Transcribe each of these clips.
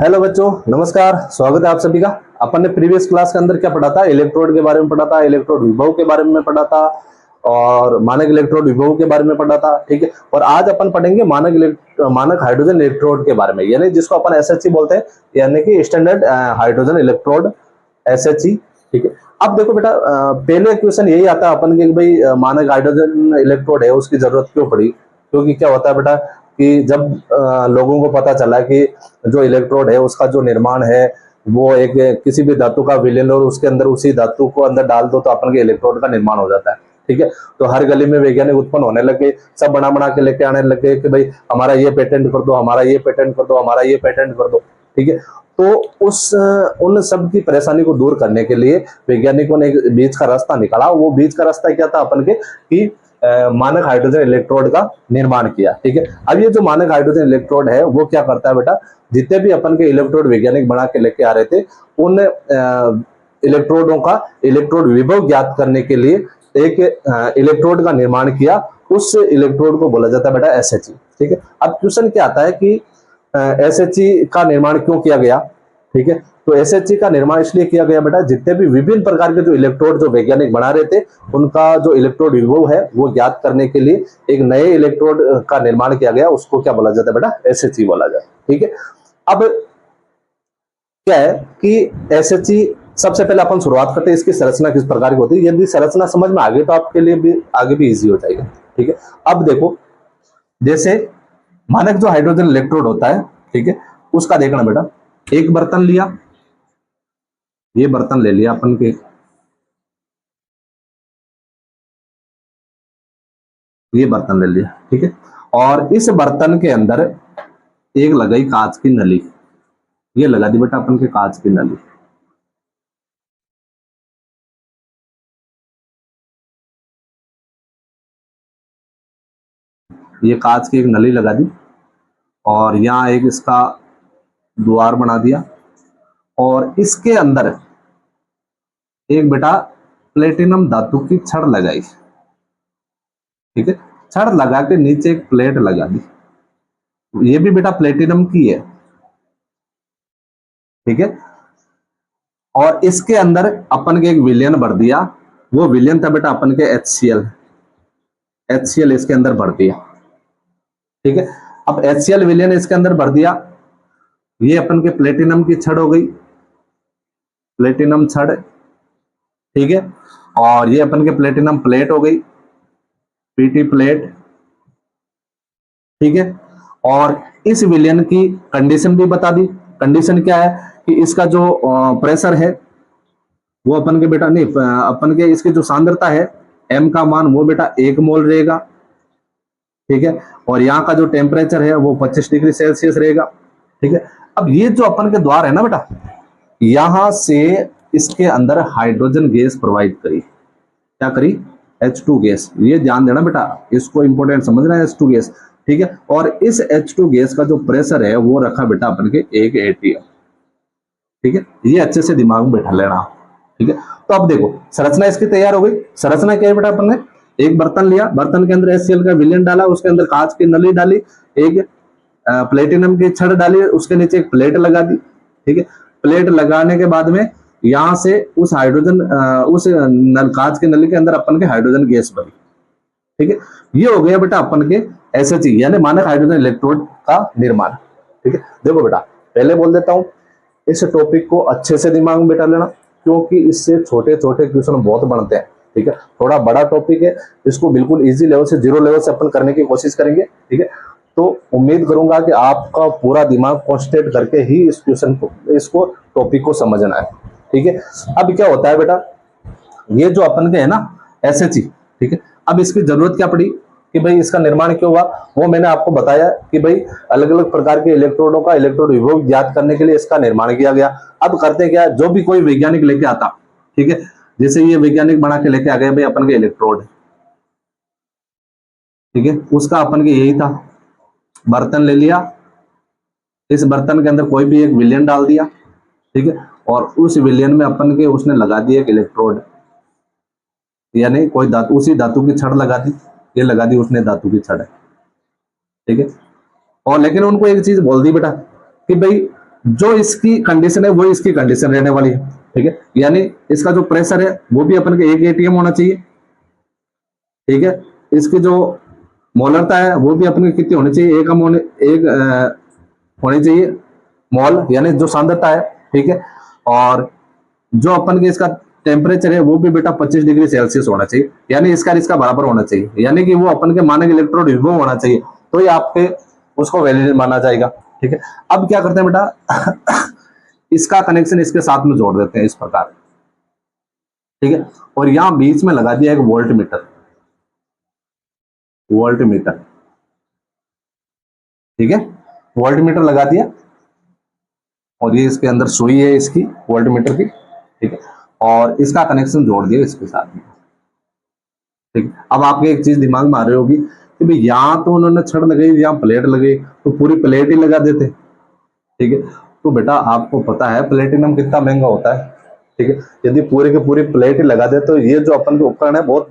Hello बच्चों, नमस्कार। स्वागत है आप सभी का। अपन ने प्रीवियस क्लास के अंदर क्या पढ़ा था? इलेक्ट्रोड के बारे में पढ़ा था, इलेक्ट्रोड विभव के बारे में पढ़ा था और मानक इलेक्ट्रोड विभव के बारे में पढ़ा था। ठीक है। और आज अपन पढ़ेंगे मानक हाइड्रोजन इलेक्ट्रोड के बारे में, यानी जिसको अपन एसएचई बोलते हैं, यानी कि स्टैंडर्ड हाइड्रोजन इलेक्ट्रोड, एसएचई। ठीक है। अब देखो बेटा, पहले क्वेश्चन यही आता है अपन के कि भाई मानक हाइड्रोजन इलेक्ट्रोड है, उसकी जरूरत क्यों पड़ी? क्योंकि क्या होता है बेटा कि जब लोगों को पता चला कि जो इलेक्ट्रोड है उसका जो निर्माण है वो एक किसी भी धातु का विलयन और उसके अंदर उसी धातु को अंदर डाल दो तो अपन के इलेक्ट्रोड का निर्माण हो जाता है। ठीक है। तो हर गली में वैज्ञानिक उत्पन्न होने लगे, सब बना बना के लेके आने लगे कि भाई हमारा ये पेटेंट कर दो, हमारा ये पेटेंट कर दो, हमारा ये पेटेंट कर दो। ठीक है। तो उन सब की परेशानी को दूर करने के लिए वैज्ञानिकों ने एक बीच का रास्ता निकाला। वो बीच का रास्ता क्या था अपन के कि मानक हाइड्रोजन इलेक्ट्रोड का निर्माण किया। ठीक है। अब ये जो मानक हाइड्रोजन इलेक्ट्रोड है वो क्या करता है बेटा, जितने भी अपन के इलेक्ट्रोड वैज्ञानिक बना के लेके आ रहे थे उन इलेक्ट्रोडों का इलेक्ट्रोड विभव ज्ञात करने के लिए एक इलेक्ट्रोड का निर्माण किया। उस इलेक्ट्रोड को बोला जाता है बेटा एसएचई। ठीक है। अब क्वेश्चन क्या आता है कि एसएचई का निर्माण क्यों किया गया? ठीक है। तो एसएचई का निर्माण इसलिए किया गया बेटा, जितने भी विभिन्न प्रकार के जो इलेक्ट्रोड जो वैज्ञानिक बना रहे थे उनका जो इलेक्ट्रोड विभव है वो ज्ञात करने के लिए एक नए इलेक्ट्रोड का निर्माण किया गया। उसको क्या बोला जाता है बेटा? एसएचई बोला जाता है। ठीक है। अब क्या है कि एसएचई, सबसे पहले अपन शुरुआत करते हैं इसकी संरचना किस प्रकार की होती है। यदि संरचना समझ में आ गई तो आपके लिए भी आगे भी इजी हो जाएगा। ठीक है। अब देखो, जैसे मानक जो हाइड्रोजन इलेक्ट्रोड होता है, ठीक है, उसका देखना बेटा, एक बर्तन लिया, ये बर्तन ले लिया अपन के, ये बर्तन ले लिया। ठीक है। और इस बर्तन के अंदर एक लगाई कांच की नली, ये लगा दी बेटा अपन के कांच की नली। ये कांच की एक नली लगा दी और यहाँ एक इसका द्वार बना दिया और इसके अंदर एक बेटा प्लेटिनम धातु की छड़ लगाई। ठीक है। छड़ लगा के नीचे एक प्लेट लगा दी, ये भी बेटा प्लेटिनम की है। ठीक है। और इसके अंदर अपन के एक विलयन भर दिया, वो विलयन था बेटा अपन के HCl। HCl इसके अंदर भर दिया। ठीक है। अब HCl विलयन इसके अंदर भर दिया, ये अपन के प्लेटिनम की छड़ हो गई, प्लेटिनम छड़। ठीक है। और ये अपन के प्लेटिनम प्लेट हो गई, पीटी प्लेट। ठीक है। और इस विलयन की कंडीशन भी बता दी। कंडीशन क्या है कि इसका जो प्रेशर है वो अपन के बेटा नहीं, अपन के इसकी जो सांद्रता है m का मान वो बेटा 1 मोल रहेगा। ठीक है। और यहाँ का जो टेम्परेचर है वो 25 डिग्री सेल्सियस रहेगा। ठीक है। अब ये जो अपन के द्वार है ना बेटा, यहां से इसके अंदर हाइड्रोजन गैस प्रोवाइड करी। क्या करी? H2 gas. ये ध्यान देना बेटा, इसको इंपॉर्टेंट समझना है, H2 गैस। ठीक है। और इस H2 गैस का जो प्रेशर है वो रखा बेटा अपन के 1 atm। ठीक है। ये अच्छे से दिमाग में बैठा लेना। ठीक है। तो अब देखो, संरचना इसकी तैयार हो गई। संरचना क्या है बेटा, अपन ने एक बर्तन लिया, बर्तन के अंदर HCl का विलयन डाला, उसके अंदर कांच की नली डाली, एक प्लेटिनम की छड़ डाली, उसके नीचे एक प्लेट लगा दी। ठीक है। प्लेट लगाने के बाद में यहां से उस हाइड्रोजन उस कांच के नली के अंदर अपन के हाइड्रोजन गैस भरी। ठीक है। ये हो गया बेटा अपन के एसएचई यानी मानक हाइड्रोजन इलेक्ट्रोड का निर्माण। ठीक है। देखो बेटा, पहले बोल देता हूं, इस टॉपिक को अच्छे से दिमाग में बैठा लेना, क्योंकि इससे छोटे छोटे क्वेश्चन बहुत बनते हैं। ठीक है। थोड़ा बड़ा टॉपिक है, इसको बिल्कुल इजी लेवल से, जीरो लेवल से अपन करने की कोशिश करेंगे। ठीक है। तो उम्मीद करूंगा कि आपका पूरा दिमाग कॉन्सेंट्रेट करके ही इस क्वेश्चन को, इसको टॉपिक को समझना है। ठीक है। अब क्या होता है बेटा, ये जो अपन के है ना एसएचई, ठीक है, अब इसकी जरूरत क्या पड़ी कि भाई इसका निर्माण क्यों हुआ, वो मैंने आपको बताया कि भाई अलग अलग प्रकार के इलेक्ट्रोडों का इलेक्ट्रोड विभव ज्ञात करने के लिए इसका निर्माण किया गया। अब करते क्या, जो भी कोई वैज्ञानिक लेके आता, ठीक है, जैसे ये वैज्ञानिक बना के लेके आ गए भाई अपन के इलेक्ट्रोड, ठीक है, उसका अपन के यही था, बर्तन ले लिया, इस बर्तन के अंदर कोई भी एक विलयन डाल दिया। ठीक है। और उस विलयन में अपन के उसने लगा दिया एक इलेक्ट्रोड, यानी कोई धातु, उसी धातु की छड़ लगा दी, ये लगा दी उसने धातु की छड़। ठीक है। और लेकिन उनको एक चीज बोल दी बेटा कि भाई जो इसकी कंडीशन है वो इसकी कंडीशन रहने वाली है, ठीक है। यानी इसका जो प्रेशर है वो भी अपन के 1 atm होना चाहिए, ठीक है। इसकी जो मोलरता है वो भी अपन की कितनी होनी चाहिए, होनी चाहिए मोल, यानी जो सांद्रता है, ठीक है। और जो अपन के इसका टेम्परेचर है वो भी बेटा 25 डिग्री सेल्सियस होना चाहिए, यानी इसका बराबर होना चाहिए, यानी कि वो अपन के मानक इलेक्ट्रोड विभव होना चाहिए, तो ये आपके उसको वैलिड माना जाएगा, ठीक है। अब क्या करते हैं बेटा इसका कनेक्शन इसके साथ में जोड़ देते हैं इस प्रकार, ठीक है। और यहां बीच में लगा दिया एक वोल्ट मीटर, ठीक है, वोल्ट मीटर लगा दिया। और ये इसके अंदर सुई है इसकी वोल्ट मीटर की, ठीक है। और इसका कनेक्शन जोड़ दिया इसके साथ में, ठीक। अब आपके एक चीज दिमाग में आ रही होगी कि भाई यहाँ तो उन्होंने छड़ लगाई, यहाँ प्लेट लगी, तो पूरी प्लेट ही लगा देते, ठीक है। तो बेटा आपको पता है प्लेटिनम कितना महंगा होता है, ठीक है। यदि पूरे के पूरी प्लेट ही लगा दे तो ये जो अपन के उपकरण है बहुत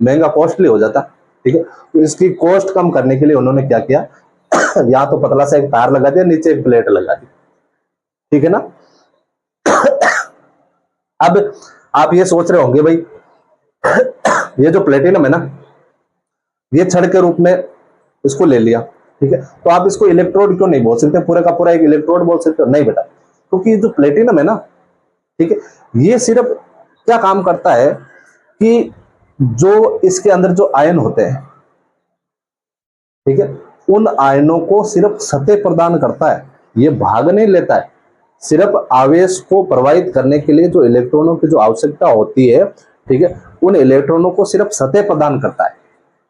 महंगा कॉस्टली हो जाता, ठीक है। तो इसकी कॉस्ट कम करने के लिए उन्होंने क्या किया यहाँ तो पतला सा एक तार लगा दिया, नीचे एक प्लेट लगा दी, ठीक है ना। अब आप ये सोच रहे होंगे भाई ये जो प्लेटिनम है ना, ये छड़ के रूप में इसको ले लिया, ठीक है। तो आप इसको इलेक्ट्रोड क्यों नहीं बोल सकते, पूरे का पूरा एक इलेक्ट्रोड बोल सकते हो? नहीं बेटा, क्योंकि ये जो प्लेटिनम है ना, ठीक है, ये सिर्फ क्या काम करता है कि जो इसके अंदर जो आयन होते हैं, ठीक है, उन आयनों को सिर्फ सतह प्रदान करता है, ये भाग नहीं लेता है। सिर्फ आवेश को प्रवाहित करने के लिए जो इलेक्ट्रॉनों की जो आवश्यकता होती है, ठीक है, उन इलेक्ट्रॉनों को सिर्फ सतह प्रदान करता है,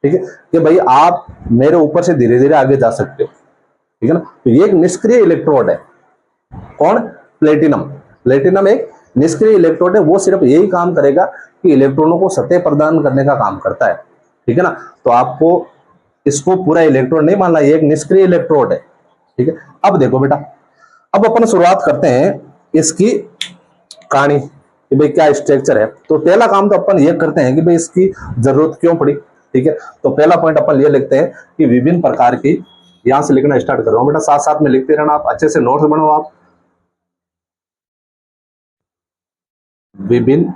ठीक है, कि भाई आप मेरे ऊपर से धीरे धीरे आगे जा सकते हो, ठीक है ना। तो ये एक निष्क्रिय इलेक्ट्रोड है। कौन? प्लेटिनम एक निष्क्रिय इलेक्ट्रोड है, वो सिर्फ यही काम करेगा कि इलेक्ट्रॉनों को सतह प्रदान करने का काम करता है, ठीक है ना। तो आपको इसको पूरा इलेक्ट्रोड नहीं मानना, ये एक निष्क्रिय इलेक्ट्रोड है, ठीक है। अब देखो बेटा, अब अपन शुरुआत करते हैं इसकी कहानी कि भाई क्या स्ट्रक्चर है। तो पहला काम तो अपन ये करते हैं कि भाई इसकी जरूरत क्यों पड़ी, ठीक है। तो पहला पॉइंट अपन ये लिखते हैं कि विभिन्न प्रकार की, यहां से लिखना स्टार्ट कर रहा हूं बेटा, साथ साथ में लिखते रहना, आप अच्छे से नोट्स बनाओ आप। विभिन्न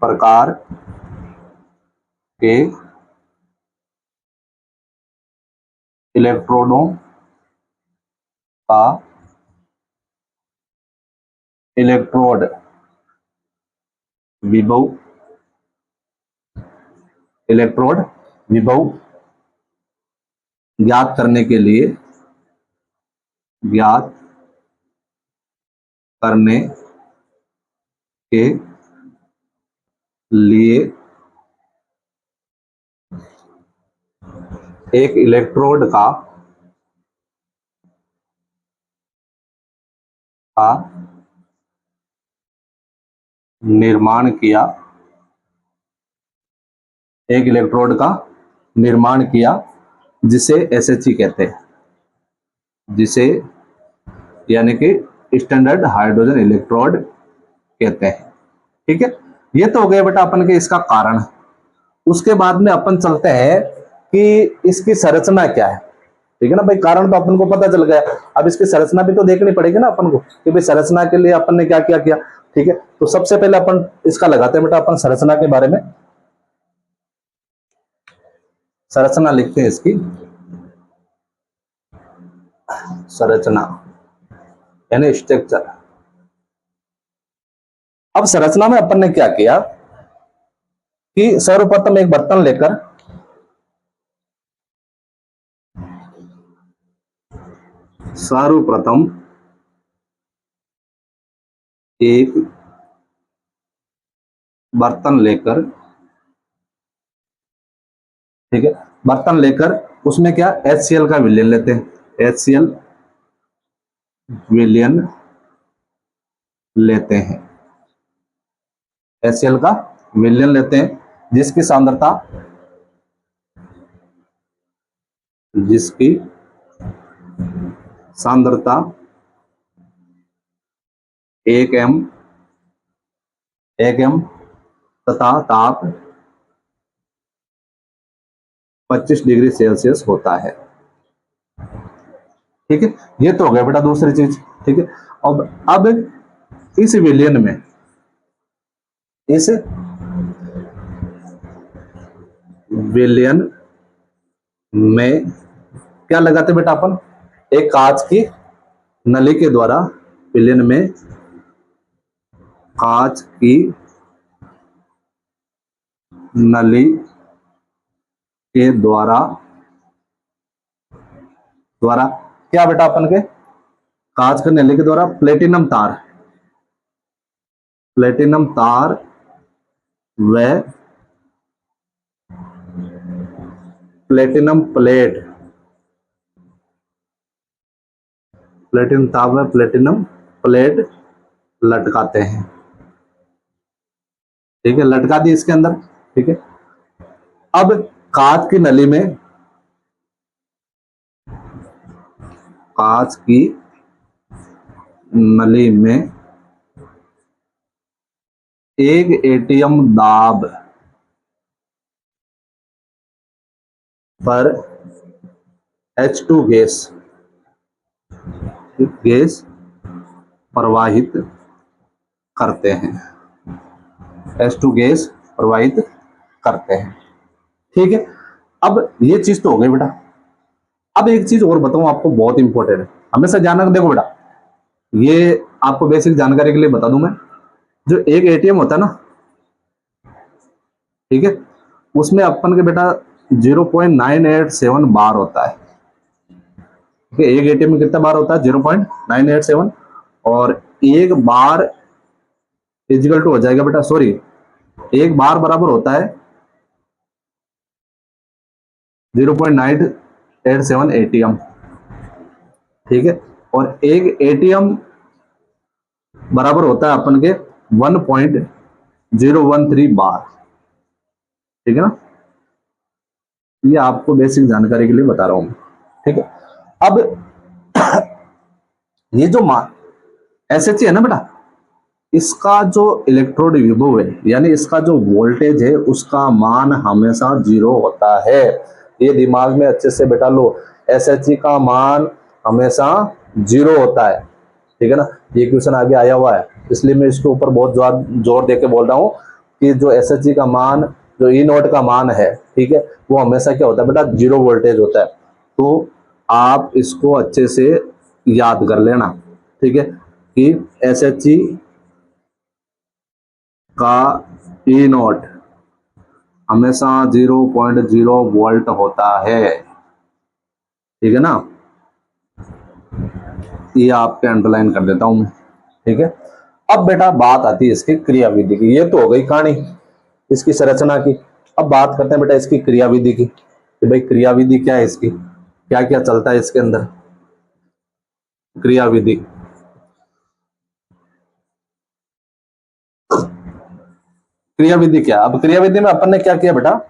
प्रकार के इलेक्ट्रोडों का इलेक्ट्रोड विभव ज्ञात करने के लिए एक इलेक्ट्रोड का निर्माण किया, जिसे SHE कहते हैं, जिसे यानी कि स्टैंडर्ड हाइड्रोजन इलेक्ट्रोड कहते हैं, ठीक है। ये तो हो गया बेटा अपन के इसका कारण। उसके बाद में अपन चलते हैं कि इसकी संरचना क्या है, ठीक है ना भाई। कारण तो अपन को पता चल गया, अब इसकी संरचना भी तो देखनी पड़ेगी ना अपन को कि भाई संरचना के लिए अपन ने क्या क्या किया, ठीक है। तो सबसे पहले अपन इसका लगाते हैं बेटा, अपन संरचना के बारे में संरचना लिखते हैं इसकी। संरचना यानी स्ट्रक्चर। अब संरचना में अपन ने क्या किया कि सर्वप्रथम एक बर्तन लेकर एक बर्तन लेकर, ठीक है, बर्तन लेकर उसमें क्या HCl का विलयन लेते हैं, HCl विलयन लेते हैं, HCl का विलयन लेते हैं, जिसकी सांद्रता 1 m तथा ताप 25 डिग्री सेल्सियस होता है, ठीक है, ये तो हो गया बेटा दूसरी चीज। ठीक है, अब इस विलयन में, इस विलयन में क्या लगाते बेटा अपन, एक कांच की नली के द्वारा, विलयन में कांच की नली के द्वारा द्वारा क्या बेटा अपन के, कांच की नली के द्वारा प्लेटिनम तार, प्लेटिनम तार व प्लेटिनम प्लेट, प्लेटिनम तार व प्लेटिनम प्लेट लटकाते हैं। ठीक है, लटका दी इसके अंदर। ठीक है, अब कांच की नली में, कांच की नली में एक एटीएम दाब पर H2 गैस गैस प्रवाहित करते हैं, H2 गैस प्रवाहित करते हैं। ठीक है, अब ये चीज तो हो गई बेटा। अब एक चीज और बताऊं आपको, बहुत इंपॉर्टेंट है, हमेशा जानना। देखो बेटा, ये आपको बेसिक जानकारी के लिए बता दूं मैं, जो एक एटीएम होता है ना, ठीक है, उसमें अपन के बेटा 0.987 बार होता है। ठीक है, एक एटीएम में कितना बार होता है, 0.987, और एक बार इजिकल टू हो जाएगा बेटा, सॉरी, एक बार बराबर होता है 0.987 एटीएम। ठीक है, और एक एटीएम बराबर होता है अपन के 1.013 बार। ठीक है ना, ये आपको बेसिक जानकारी के लिए बता रहा हूं। ठीक है, अब ये जो मान एसएच है ना बेटा, इसका जो इलेक्ट्रोड विभव है, यानी इसका जो वोल्टेज है, उसका मान हमेशा 0 होता है। ये दिमाग में अच्छे से बैठा लो, एसएच का मान हमेशा 0 होता है। ठीक है ना, ये क्वेश्चन आगे आया हुआ है, इसलिए मैं इसके ऊपर बहुत जोर देके बोल रहा हूँ कि जो एसएच का मान, जो ई नोट का मान है, ठीक है, वो हमेशा क्या होता है बेटा, 0 वोल्टेज होता है। तो आप इसको अच्छे से याद कर लेना। ठीक है, कि एसएच का ई नोट हमेशा 0.0 वोल्ट होता है। ठीक है ना, ये आपके अंडरलाइन कर देता हूं मैं। ठीक है, अब बेटा बात आती है इसकी क्रियाविधि की। ये तो हो गई कहानी इसकी संरचना की। अब बात करते हैं बेटा इसकी क्रियाविधि की, कि भाई क्रियाविधि क्या है इसकी, क्या क्या चलता है इसके अंदर। क्रियाविधि, क्रियाविधि क्या, अब क्रियाविधि में अपन ने क्या किया बेटा,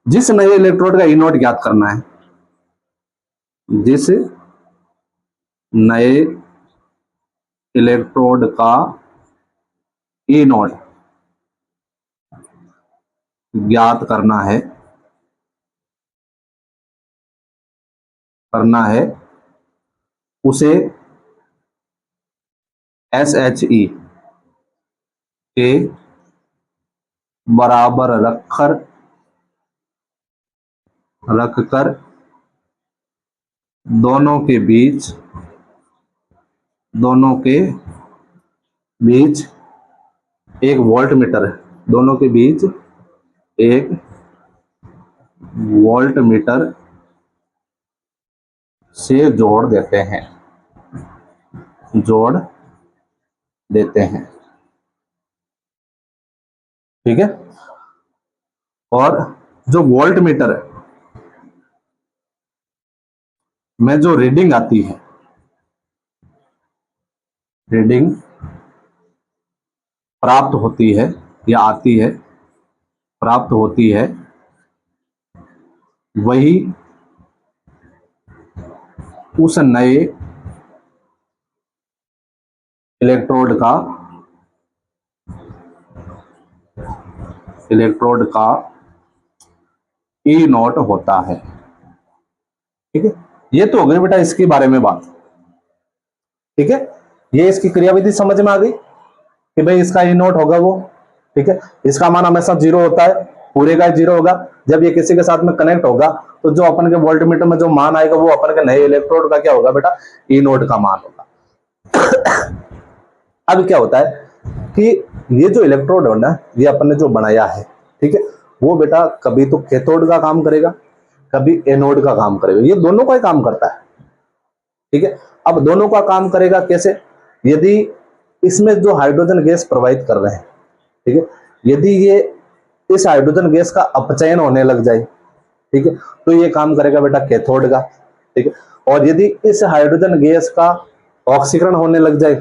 जिस नए इलेक्ट्रोड का ई नोट ज्ञात करना है, जिस नए इलेक्ट्रोड का ई नोट ज्ञात करना है उसे SHE के बराबर रखकर दोनों के बीच एक वोल्ट मीटर, दोनों के बीच एक वोल्ट मीटर से जोड़ देते हैं। ठीक है, और जो वोल्ट मीटर में जो रीडिंग आती है, रीडिंग प्राप्त होती है या आती है, प्राप्त होती है, वही उस नए इलेक्ट्रोड का ई नोट होता है। ठीक है, ये तो हो गई बेटा इसके बारे में बात, ठीक है। ये इसकी क्रियाविधि समझ में आ गई कि भाई इसका ई नोट होगा वो, ठीक है। इसका मान हमेशा 0 होता है, पूरे का 0 होगा। जब ये किसी के साथ में कनेक्ट होगा तो जो अपन के वोल्टमीटर में जो मान आएगा वो अपन के नए इलेक्ट्रोड का क्या होगा बेटा, ई नोट का मान होगा। अब क्या होता है कि ये जो इलेक्ट्रोड है ना, ये अपन ने जो बनाया है, ठीक है, वो बेटा कभी तो कैथोड का काम करेगा, कभी एनोड का काम करेगा। ये दोनों का ही काम करता है, ठीक है। अब दोनों का काम करेगा कैसे, यदि इसमें जो हाइड्रोजन गैस प्रवाहित कर रहे हैं, ठीक है, यदि ये इस हाइड्रोजन गैस का अपचयन होने लग जाए, ठीक है, तो ये काम करेगा बेटा कैथोड का, ठीक है। और यदि इस हाइड्रोजन गैस का ऑक्सीकरण होने लग जाए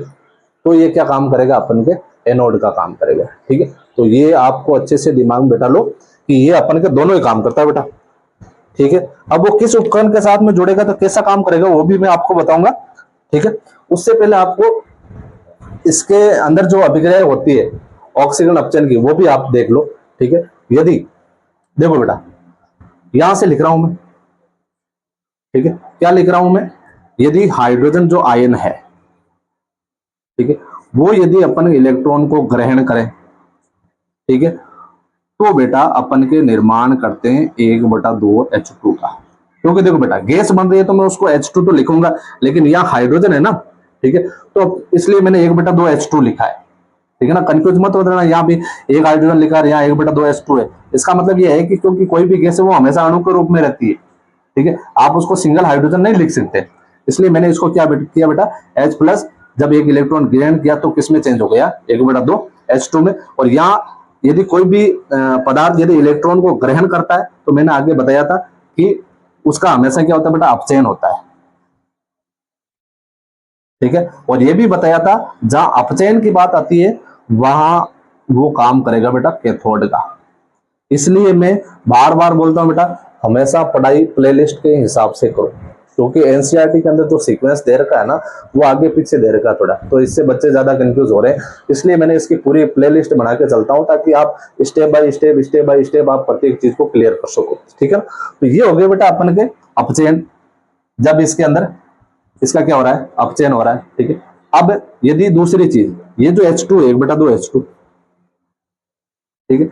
तो ये क्या काम करेगा, अपन के एनोड का काम करेगा, ठीक है। तो ये आपको अच्छे से दिमाग में बैठा लो कि ये अपन के दोनों ही काम करता है बेटा, ठीक है। अब वो किस उपकरण के साथ में जुड़ेगा तो कैसा काम करेगा वो भी मैं आपको बताऊंगा, ठीक है। उससे पहले आपको इसके अंदर जो अभिक्रिया होती है ऑक्सीकरण अपचयन की वो भी आप देख लो, ठीक है। यदि देखो बेटा यहां से लिख रहा हूं मैं, ठीक है, क्या लिख रहा हूं मैं, यदि हाइड्रोजन जो आयन है, ठीक है, वो यदि अपन इलेक्ट्रॉन को ग्रहण करें, ठीक है, तो बेटा अपन के निर्माण करते हैं 1/2 का। क्योंकि देखो बेटा गैस बन रही है तो मैं उसको H2 तो लिखूंगा, लेकिन यहाँ हाइड्रोजन है ना, ठीक है, तो इसलिए मैंने 1/2 लिखा है, ठीक है ना। कंफ्यूज मत हो जाना, यहाँ भी एक हाइड्रोजन लिखा है, यहाँ 1/2 है। इसका मतलब यह है कि क्योंकि कोई भी गैस है वो हमेशा अणु के रूप में रहती है, ठीक है, आप उसको सिंगल हाइड्रोजन नहीं लिख सकते। इसलिए मैंने इसको क्या किया बेटा, H+, जब एक इलेक्ट्रॉन ग्रहण किया तो किसमें चेंज हो गया, 1/2 H2 में। और यहाँ यदि कोई भी पदार्थ यदि इलेक्ट्रॉन को ग्रहण करता है तो मैंने आगे बताया था कि उसका हमेशा क्या होता है बेटा, अपचयन होता है, ठीक है। और ये भी बताया था जहां अपचयन की बात आती है वहां वो काम करेगा बेटा कैथोड का। इसलिए मैं बार बार बोलता हूं बेटा हमेशा पढ़ाई प्लेलिस्ट के हिसाब से करो, क्योंकि एनसीईआरटी के अंदर जो सीक्वेंस दे रखा है ना वो आगे पीछे दे रखा है थोड़ा, तो इससे बच्चे ज्यादा कंफ्यूज हो रहे हैं। इसलिए मैंने इसकी पूरी प्लेलिस्ट बना के चलता हूं ताकि आप स्टेप बाय स्टेप आप प्रत्येक चीज को क्लियर कर सको, ठीक है। तो ये हो गया बेटा अपन के अपचयन, जब इसके अंदर इसका क्या हो रहा है, अपचयन हो रहा है, ठीक है। अब यदि दूसरी चीज ये जो H2 है 1/2 H2, ठीक है,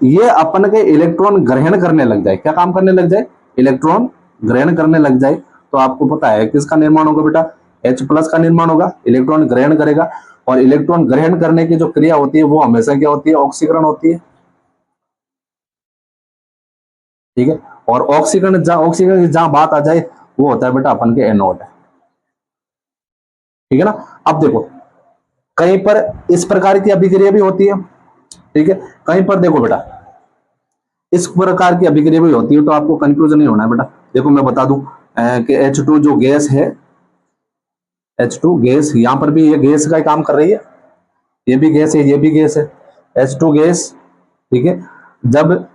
ये अपन के इलेक्ट्रॉन ग्रहण करने लग जाए, क्या काम करने लग जाए, इलेक्ट्रॉन ग्रहण करने लग जाए, तो आपको पता है किसका निर्माण होगा बेटा, H+ का निर्माण होगा, इलेक्ट्रॉन ग्रहण करेगा। और इलेक्ट्रॉन ग्रहण करने की जो क्रिया होती है वो हमेशा क्या होती है, ऑक्सीकरण होती है, ठीक है। और ऑक्सीकरण की जहां बात आ जाए वो होता है बेटा अपन के एनोड, ठीक है ना। अब देखो कहीं पर इस प्रकार की अभिक्रिया भी होती है, ठीक है, कहीं पर देखो बेटा इस प्रकार की अभिक्रिया भी होती है, तो आपको कंफ्यूजन नहीं होना है बेटा। देखो मैं बता दूं कि H2 जो गैस है, H2 गैस, यहां पर भी ये गैस का काम कर रही है, ये भी गैस है, ये भी गैस है, H2 गैस, ठीक है। जब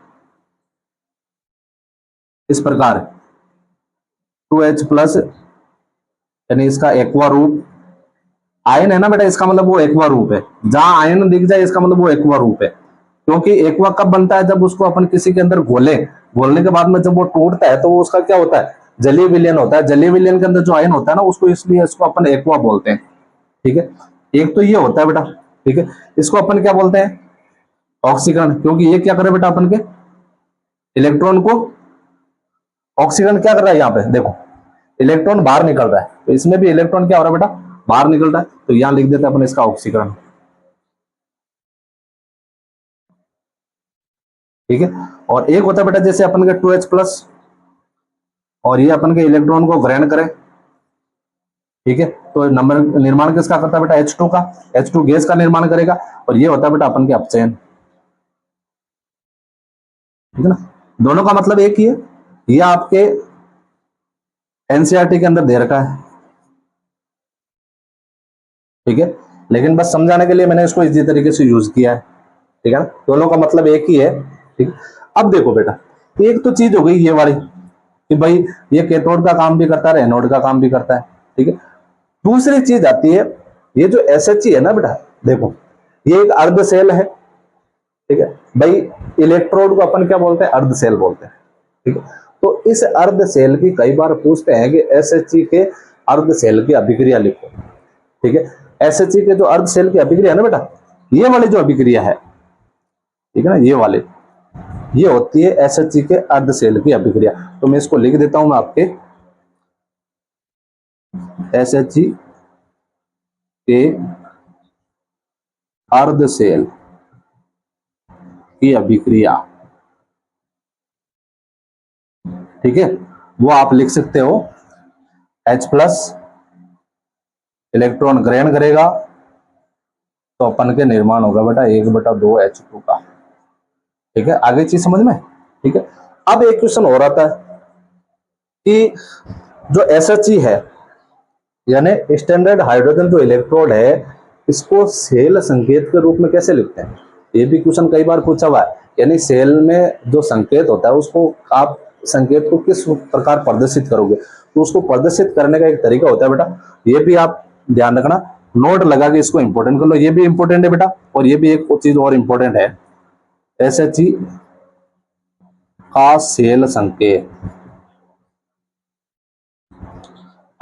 इस प्रकार 2H+ यानी इसका एक्वा रूप, आयन है ना बेटा, इसका मतलब वो एक्वा रूप है, जहां आयन दिख जाए इसका मतलब वो एक्वा रूप है। क्योंकि एक्वा कब बनता है, जब उसको अपन किसी के अंदर घोलने के बाद में जब वो टूटता है तो वो उसका क्या होता है, जलीय विलयन होता है। जलीय विलयन के अंदर जो आयन होता है ना उसको, इसलिए इसको अपन एक्वा बोलते हैं, ठीक है। एक तो ये होता है बेटा, ठीक है, इसको अपन क्या बोलते हैं, ऑक्सीकरण, क्योंकि ये क्या करे बेटा अपन के इलेक्ट्रॉन को ऑक्सीकरण क्या कर रहा है, यहाँ पे देखो इलेक्ट्रॉन बाहर निकल रहा है, तो इसमें भी इलेक्ट्रॉन क्या हो रहा है बेटा, बाहर निकल रहा है, तो यहां लिख देते हैं अपन इसका ऑक्सीकरण, ठीक है। और एक होता है बेटा जैसे अपन के 2H+, और ये अपन के इलेक्ट्रॉन को ग्रहण करे, ठीक है, तो नंबर निर्माण किसका करता है बेटा, H2 का, H2 गैस का निर्माण करेगा। और ये होता है बेटा अपन के अपचयन, ठीक है ना। दोनों का मतलब एक ही है, ये आपके एनसीईआरटी के अंदर दे रखा है, ठीक है, लेकिन बस समझाने के लिए मैंने इसको इसी तरीके से यूज किया है, ठीक है ना। दोनों का मतलब एक ही है, ठीक। अब देखो बेटा एक तो चीज हो गई ये वाली कि भाई ये कैथोड का काम भी करता है, एनोड का काम भी करता है, ठीक है। दूसरी चीज आती है ये जो SHE है ना बेटा, देखो ये एक अर्ध सेल है, ठीक है भाई, इलेक्ट्रोड को अपन क्या बोलते हैं, अर्ध सेल बोलते हैं, ठीक है। तो इस अर्ध सेल की कई बार पूछते हैं कि एसएचजी के अर्ध सेल की अभिक्रिया लिखो। ठीक है, एसएचजी के जो अर्ध सेल की अभिक्रिया है ना बेटा, ये वाली जो अभिक्रिया है, ठीक है ना, ये वाले, ये होती है एसएचजी के अर्ध सेल की अभिक्रिया। तो मैं इसको लिख देता हूं मैं आपके, एसएचजी के अर्ध सेल की अभिक्रिया, ठीक है, वो आप लिख सकते हो H प्लस इलेक्ट्रॉन ग्रहण करेगा तो अपन के निर्माण होगा बेटा 1/2 H2 का। ठीक है, आगे चीज समझ में। ठीक है, अब एक क्वेश्चन और आता है कि जो SHE है यानी स्टैंडर्ड हाइड्रोजन जो इलेक्ट्रोड है, इसको सेल संकेत के रूप में कैसे लिखते हैं, ये भी क्वेश्चन कई बार पूछा हुआ है। यानी सेल में जो संकेत होता है उसको आप संकेत को किस प्रकार प्रदर्शित करोगे, तो उसको प्रदर्शित करने का एक तरीका होता है बेटा, ये भी आप ध्यान रखना, नोट लगा के इसको इंपॉर्टेंट कर लो, ये भी इंपॉर्टेंट है बेटा। और ये भी एक चीज और इंपॉर्टेंट है, SHE का सेल संकेत।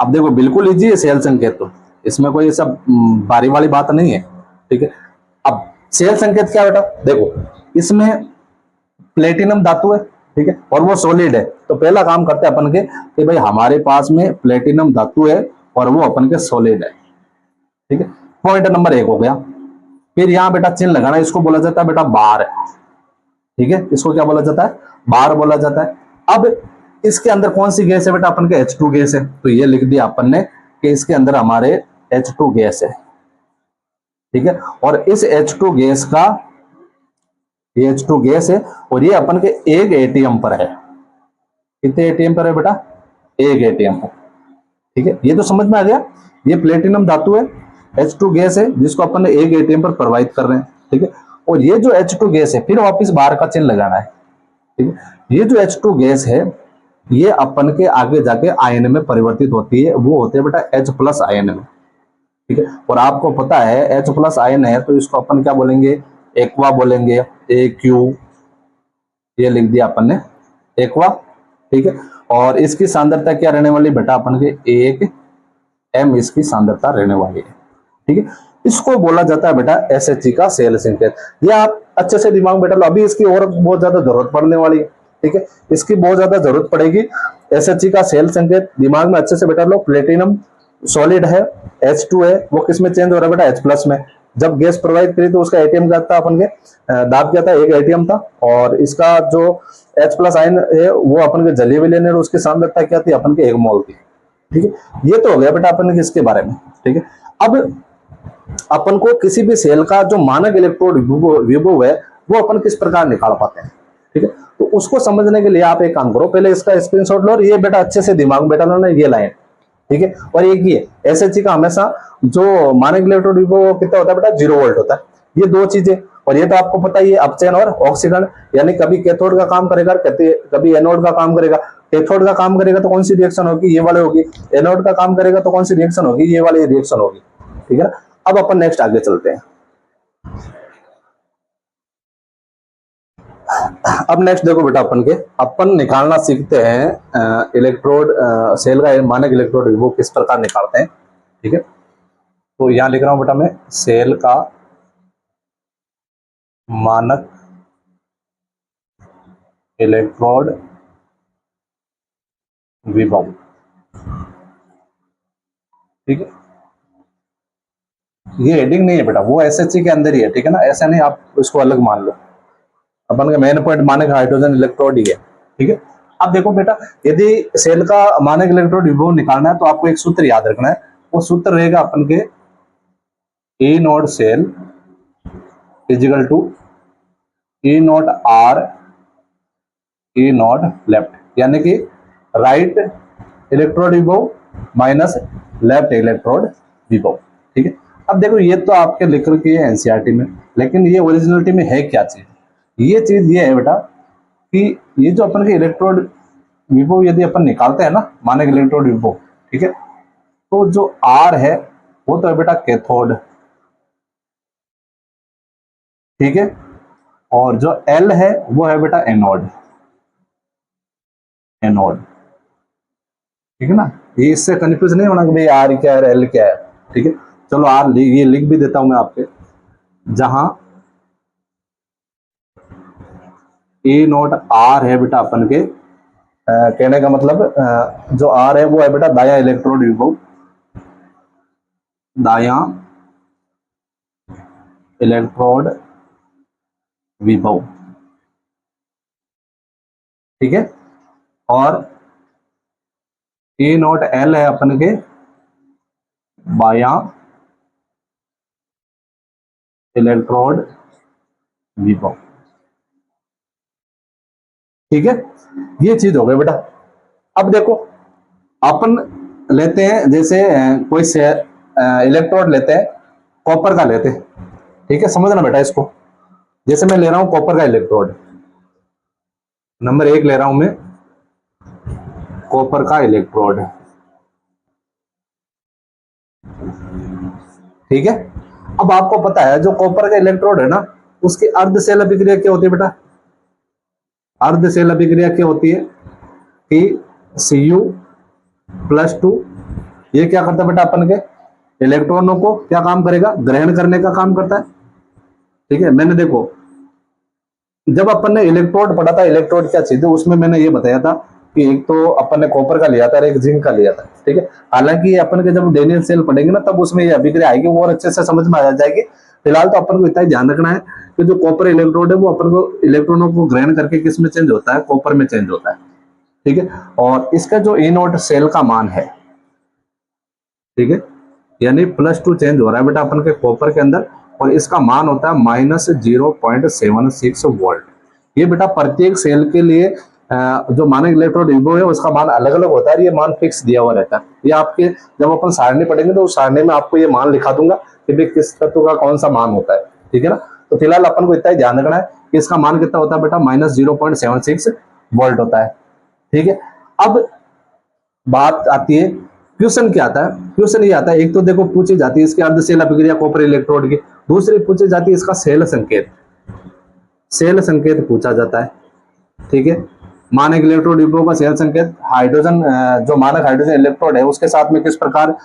अब देखो बिल्कुल इजी है सेल संकेत, तो इसमें कोई ऐसा भारी वाली बात नहीं है। ठीक है, अब सेल संकेत क्या बेटा, देखो इसमें प्लेटिनम धातु है, ठीक है, और वो सॉलिड है। तो पहला काम करते हैं अपन के कि भाई हमारे पास में प्लेटिनम धातु है और वो अपन के सॉलिड है। ठीक है, पॉइंट नंबर 1 हो गया। फिर यहाँ बेटा चिन्ह लगाना, इसको बोला जाता है बेटा बार। ठीक है, इसको क्या बोला जाता है, बार बोला जाता है। अब इसके अंदर कौन सी गैस है बेटा, अपन के H2 गैस है, तो ये लिख दिया अपन ने कि इसके अंदर हमारे H2 गैस है। ठीक है, और इस H2 गैस का, ये H2 गैस है और ये अपन के 1 एटीएम पर है। कितने एटीएम पर है बेटा, 1 एटीएम पर। ठीक है, ये तो समझ में आ गया, ये प्लेटिनम धातु है, H2 गैस है जिसको अपन ने 1 एटीएम पर प्रवाहित कर रहे हैं। ठीक है, और ये जो H2 गैस है, फिर वापिस बाहर का चिन्ह लगाना है। ठीक है, ये जो H2 गैस है ये अपन के आगे जाके आयन में परिवर्तित होती है, वो होते हैं बेटा H प्लस आयन में। ठीक है, और आपको पता है H प्लस आयन है तो इसको अपन क्या बोलेंगे, एक्वा बोलेंगे, AQ, ये लिख दिया अपन ने एक्वा। ठीक है, और इसकी सांद्रता क्या रहने वाली बेटा, अपन के 1 m इसकी सांद्रता रहने वाली है। ठीक है, इसको बोला जाता है बेटा SHE का सेल संकेत। ये आप अच्छे से दिमाग में बैठा लो, अभी इसकी और बहुत ज्यादा जरूरत पड़ने वाली है। ठीक है, इसकी बहुत ज्यादा जरूरत पड़ेगी। SHE का सेल संकेत दिमाग में अच्छे से बैठा लो, प्लेटिनम सॉलिड है, H2 है, वो किस में चेंज हो रहा है बेटा, H प्लस में। जब गैस प्रोवाइड करी तो उसका एटीएम क्या था, अपन के दाब क्या था, 1 एटीएम था। और इसका जो H प्लस आयन है वो अपन के जलीय विलयन है, उसकी सांद्रता क्या थी, अपन के 1 मोल थी। ठीक है, ये तो हो गया बेटा अपन के इसके बारे में। ठीक है, अब अपन को किसी भी सेल का जो मानक इलेक्ट्रोड विभव है वो अपन किस प्रकार निकाल पाते हैं। ठीक है, तो उसको समझने के लिए आप एक काम करो, पहले इसका स्क्रीनशॉट लो और ये बेटा अच्छे से दिमाग में बैठा लो ना, ये लाइन। ठीक है, और एक ये SHE का हमेशा जो मानक इलेक्ट्रोड विभव कितना होता है बेटा, 0 वोल्ट होता है। ये दो चीजें, और ये तो आपको पता ही है, अपचयन और ऑक्सीकरण, यानी कभी कैथोड का काम करेगा, कभी एनोड का काम करेगा। कैथोड का काम करेगा तो कौन सी रिएक्शन होगी, ये वाले होगी। एनोड का काम करेगा तो कौन सी रिएक्शन होगी, ये वाली रिएक्शन होगी। ठीक है ना, अब अपन नेक्स्ट आगे चलते हैं। अब नेक्स्ट देखो बेटा, अपन निकालना सीखते हैं इलेक्ट्रोड सेल का मानक इलेक्ट्रोड विभव किस प्रकार निकालते हैं। ठीक है, तो यहां लिख रहा हूं बेटा मैं, सेल का मानक इलेक्ट्रोड विभव। ठीक है, ये हेडिंग नहीं है बेटा, वो SHE के अंदर ही है। ठीक है ना, ऐसा नहीं आप इसको अलग मान लो, अपन का मेन पॉइंट मानक हाइड्रोजन इलेक्ट्रोड ही है। ठीक है, अब देखो बेटा, यदि सेल का मानक इलेक्ट्रोड विभव निकालना है तो आपको एक सूत्र याद रखना है। वो सूत्र रहेगा अपन के E naught cell equal to E naught R E naught left, यानी कि राइट इलेक्ट्रोड विभव माइनस लेफ्ट इलेक्ट्रोड विभव। ठीक है, अब देखो ये तो आपके लिख रखी है NCERT में, लेकिन ये ओरिजिनलिटी में है क्या चीज, ये चीज ये है बेटा कि ये जो अपन के इलेक्ट्रोड विभव यदि अपन निकालते हैं ना, मानक इलेक्ट्रोड विभव, ठीक है, तो जो R है वो तो है बेटा कैथोड। ठीक है, और जो L है वो है बेटा एनोड। एनोड, ठीक है ना। ये इससे कंफ्यूज नहीं होना कि भाई आर क्या है एल क्या है, ठीक है। चलो आर ये लिख भी देता हूं मैं आपके, जहां ए नोट आर है बेटा अपन के, कहने का मतलब जो आर है वो है बेटा दाया इलेक्ट्रोड विभव, दाया इलेक्ट्रोड विभव, ठीक है। और ए नोट एल है अपन के बाया इलेक्ट्रोड विभव, ठीक है। ये चीज हो गई बेटा। अब देखो अपन लेते हैं जैसे कोई से इलेक्ट्रोड लेते हैं, कॉपर का लेते हैं, ठीक है। समझना बेटा इसको, जैसे मैं ले रहा हूं कॉपर का इलेक्ट्रोड, नंबर 1 ले रहा हूं मैं कॉपर का इलेक्ट्रोड, ठीक है। अब आपको पता है जो कॉपर का इलेक्ट्रोड है ना, उसकी अर्धशैल अभिक्रिया क्या होती है बेटा, अर्धशैल अभिक्रिया क्या होती है कि Cu+2, ये क्या करता है बेटा अपन के इलेक्ट्रॉनों को क्या काम करेगा, ग्रहण करने का काम करता है, ठीक है। मैंने देखो जब अपन ने इलेक्ट्रोड पढ़ा था, इलेक्ट्रोड क्या चीज है, उसमें मैंने ये बताया था कि एक तो अपन ने कॉपर का लिया था और एक जिंक का लिया था, ठीक है। हालांकि अपन के जब डेनियल सेल पढ़ेंगे ना तब उसमें ये अभिक्रिया आएगी, वो और अच्छे से समझ में आ जाएगी। फिलहाल तो अपन को इतना ही ध्यान रखना है कि जो कॉपर इलेक्ट्रोड है वो अपन को इलेक्ट्रॉनों को ग्रहण करके किस में चेंज होता है, कॉपर में चेंज होता है, ठीक है। और इसका जो ए नोट सेल का मान है, ठीक है, यानी +2 चेंज हो रहा है बेटा अपन के कॉपर के अंदर, और इसका मान होता है -0.76 वोल्ट। ये बेटा प्रत्येक सेल के लिए जो मानक इलेक्ट्रोड विभव है उसका मान अलग अलग होता है, ये मान फिक्स दिया हुआ रहता है। ये आपके जब अपन सारणी पढ़ेंगे तो उस सारणी में आपको ये मान लिखा दूंगा कि भाई किस तत्व का कौन सा मान होता है, ठीक है ना। तो फिलहाल अपन को इतना ही ध्यान रखना है कि इसका मान कितना होता है बेटा, -0.76 वोल्ट होता है, ठीक है। अब बात आती है क्वेश्चन क्या आता है, क्वेश्चन ये आता है, एक तो देखो पूछी जाती है इसकी अर्धशैल अभिक्रिया कॉपर इलेक्ट्रोड की, दूसरी पूछी जाती है इसका सेल संकेत, सेल संकेत पूछा जाता है, ठीक है। मानक इलेक्ट्रोड विभव का सेल संकेत, हाइड्रोजन जो मानक हाइड्रोजन इलेक्ट्रोड है उसके साथ में किस प्रकार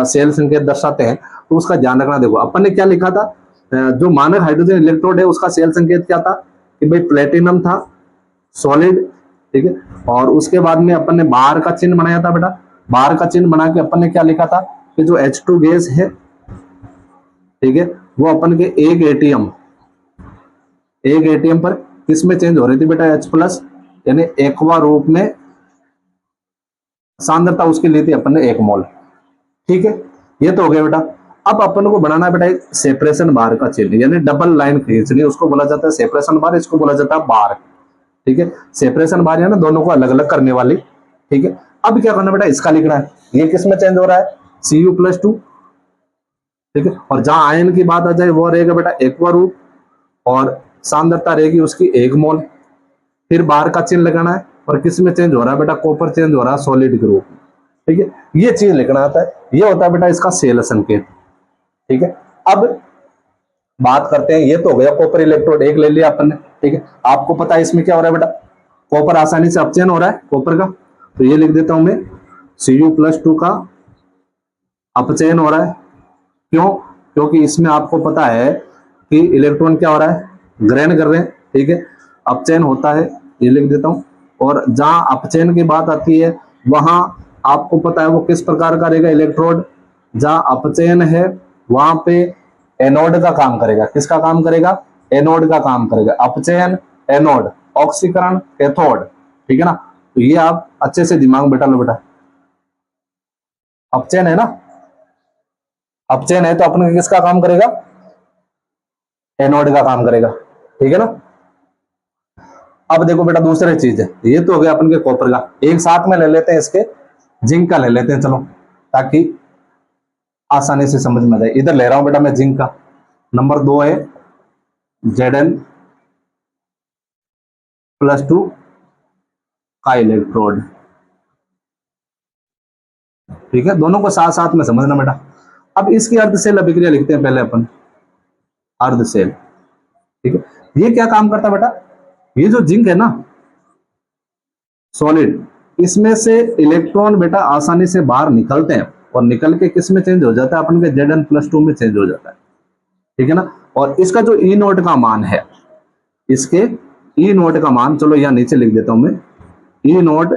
सेल संकेत दर्शाते हैं, तो उसका ध्यान रखना। देखो अपन ने क्या लिखा था, जो मानक हाइड्रोजन इलेक्ट्रोड है उसका सेल संकेत क्या था कि भाई प्लेटिनम था, सॉलिड, ठीक है। और उसके बाद में अपन ने बार का चिन्ह बनाया था बेटा, बार का चिन्ह बना के अपन ने क्या लिखा था कि जो H2 गैस है, ठीक है, वो अपन के एक एटीएम पर किसमें चेंज हो रही थी बेटा, H+, यानी एक्वा रूप में सांद्रता उसकी ली थी अपन ने 1 मोल, ठीक है। ये तो हो गया बेटा। अब अपन को बनाना है बेटा एक सेपरेशन बार का चिन्ह, यानी डबल लाइन खींचनी, उसको बोला जाता है सेपरेशन बार, इसको बोला जाता है बार, ठीक है। सेपरेशन बार यानी दोनों को अलग अलग करने वाली, ठीक है। अब क्या करना बेटा, इसका लिखना है, ये किस में चेंज हो रहा है, Cu+2, ठीक है। और जहां आयन की बात आ जाए वो रहेगा बेटा एक्वा रूप, और सांद्रता रहेगी उसकी 1 मोल। फिर बार का चिन्ह लगाना है, और किस में चेंज हो रहा है बेटा, कॉपर चेंज हो रहा है सॉलिड के रूप में, ठीक है। ये चीज लिखना आता है, ये होता है बेटा इसका सेल संकेत, ठीक है। अब बात करते हैं, ये तो हो गया कॉपर इलेक्ट्रोड एक ले लिया अपन ने, ठीक है। आपको पता है इसमें क्या हो रहा है बेटा, कॉपर आसानी से अपचयन हो रहा है कॉपर का, तो ये लिख देता हूं मैं Cu+2 का अपचयन हो रहा है। क्यों, क्योंकि इसमें आपको पता है कि इलेक्ट्रॉन क्या हो रहा है, ग्रहण कर रहे हैं, ठीक है, अपचयन होता है, ये लिख देता हूं। और जहां अपचयन की बात आती है वहां आपको पता है वो किस प्रकार का रहेगा इलेक्ट्रोड, जहां अपचयन है वहां पे एनोड का काम करेगा, किसका काम करेगा, एनोड का काम करेगा, अपचयन एनोड, ऑक्सीकरण कैथोड, ठीक है ना। तो ये आप अच्छे से दिमाग में बैठा लो बेटा, अपचयन है ना, अपचयन है तो अपन किसका काम करेगा, एनोड का काम करेगा, ठीक है ना। अब देखो बेटा दूसरी चीज है, ये तो हो गया अपन के कॉपर का, एक साथ में ले लेते हैं इसके जिंक का ले लेते हैं, चलो ताकि आसानी से समझ में आ जाए। इधर ले रहा हूं बेटा मैं जिंक का, नंबर 2 है Zn+2 का इलेक्ट्रोड, ठीक है, दोनों को साथ साथ में समझना बेटा। अब इसकी अर्धशैल अभिक्रिया लिखते हैं पहले अपन, अर्धशैल, ठीक है। ये क्या काम करता है बेटा, ये जो जिंक है ना सॉलिड, इसमें से इलेक्ट्रॉन बेटा आसानी से बाहर निकलते हैं और निकल के किस में चेंज हो जाता है, अपन के Zn+2 में चेंज हो जाता है, ठीक है ना। और इसका जो ई नोट का मान है, इसके ई नोट का मान, चलो यहाँ नीचे लिख देता हूं मैं, ई नोट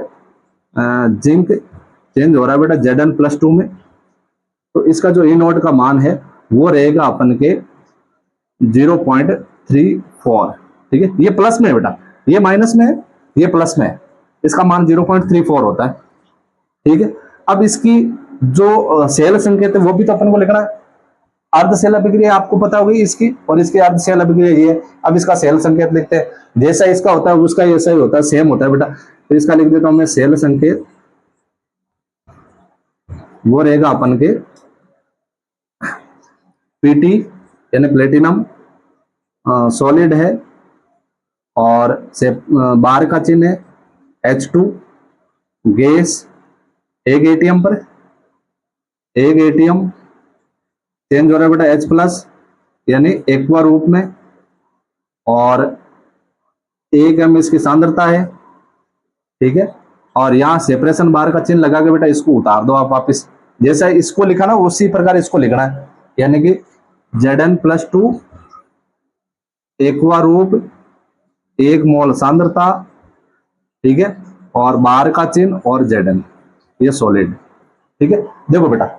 जिंक चेंज हो रहा है बेटा Zn+2 में, तो इसका जो ई नोट का मान है वो रहेगा अपन के 0.34, ठीक है। ये प्लस में है बेटा, ये माइनस में है, ये प्लस में है, इसका मान 0.34 होता है, ठीक है। अब इसकी जो सेल संकेत है वो भी तो अपन को लिखना है। अर्ध सेल अभिक्रिया आपको पता होगी इसकी, और इसकी अर्ध सेल अभिक्रिया ये है। अब इसका सेल संकेत लिखते हैं, जैसा इसका होता है उसका ऐसा ही होता है, सेम होता है बेटा। तो इसका लिख देता हूं मैं सेल संकेत, वो रहेगा अपन के पीटी यानी प्लेटिनम सॉलिड है, और से बाहर का चिन्ह है H2, गैस 1 एटीएम पर, 1 एटीएम चेंज हो रहा है बेटा H+ यानी एक्वा रूप में, और 1 m इसकी सांद्रता है, ठीक है। और यहाँ सेपरेशन बार का चिन्ह लगा के बेटा इसको उतार दो आप वापिस, जैसा इसको लिखा ना उसी प्रकार इसको लिखना है, यानी कि Zn+2 एक्वा रूप 1 मोल सांद्रता, ठीक है, और बाहर का चिन्ह और Zn, ये सॉलिड, ठीक है। देखो बेटा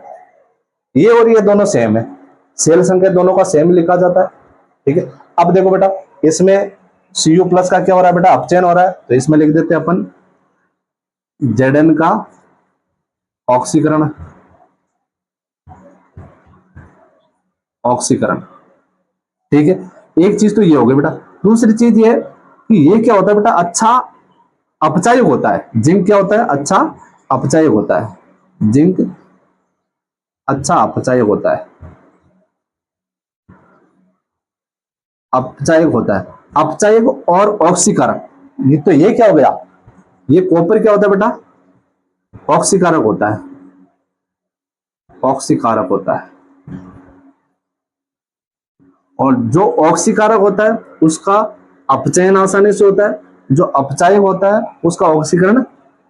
ये और ये दोनों सेम है, सेल संकेत दोनों का सेम लिखा जाता है, ठीक है। अब देखो बेटा इसमें Cu+ का क्या हो रहा है बेटा, अपचयन हो रहा है, तो इसमें लिख देते हैं अपन Zn का ऑक्सीकरण, ऑक्सीकरण, ठीक है। एक चीज तो ये हो गई बेटा। दूसरी चीज ये कि ये क्या होता है बेटा, अच्छा अपचायक होता है। जिंक क्या होता है, अच्छा अपचायक होता है, जिंक अच्छा अपचायक होता है, अपचायक होता है, अपचायक और ऑक्सीकारक। ये तो ये क्या हो गया, ये कॉपर क्या होता है बेटा, ऑक्सीकारक होता है, ऑक्सीकारक होता है। और जो ऑक्सीकारक होता है उसका अपचयन आसानी से होता है, जो अपचायक होता है उसका ऑक्सीकरण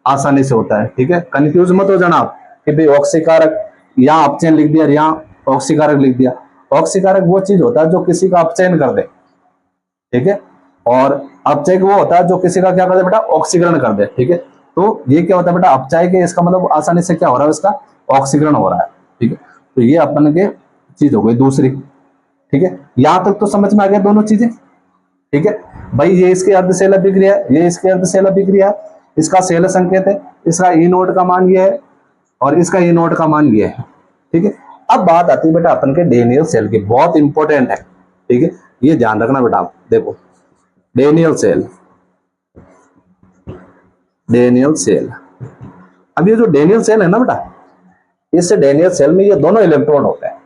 आसानी से होता है, ठीक है। कंफ्यूज मत हो जाना आप कि भाई ऑक्सीकारक यहाँ अपचयन लिख दिया, यहाँ ऑक्सीकारक लिख दिया। ऑक्सीकारक वो चीज होता है जो किसी का अपचयन कर दे, ठीक है, और अपचयक वो होता है जो किसी का क्या कर दे बेटा, ऑक्सीकरण कर दे, ठीक है। तो ये क्या होता है बेटा, अपचायक है, इसका मतलब आसानी से क्या हो रहा है, इसका ऑक्सीकरण हो रहा है, ठीक है। तो ये अपन के चीज हो गई दूसरी, ठीक है। यहां तक तो समझ में आ गया दोनों चीजें, ठीक है भाई। ये इसकी अर्धसेल अभिक्रिया है, ये इसकी अर्धसेल अभिक्रिया है, इसका सेल संकेत है, इसका ई नोट का मान ये है, और इसका ई नोट का मान ये है, ठीक है। अब बात आती है बेटा अपन के डेनियल सेल की, बहुत इंपॉर्टेंट है, ठीक है। ये ध्यान रखना बेटा आप, देखो डेनियल सेल, डेनियल सेल। अब ये जो डेनियल सेल है ना बेटा, इससे डेनियल सेल में ये दोनों इलेक्ट्रोड होते हैं।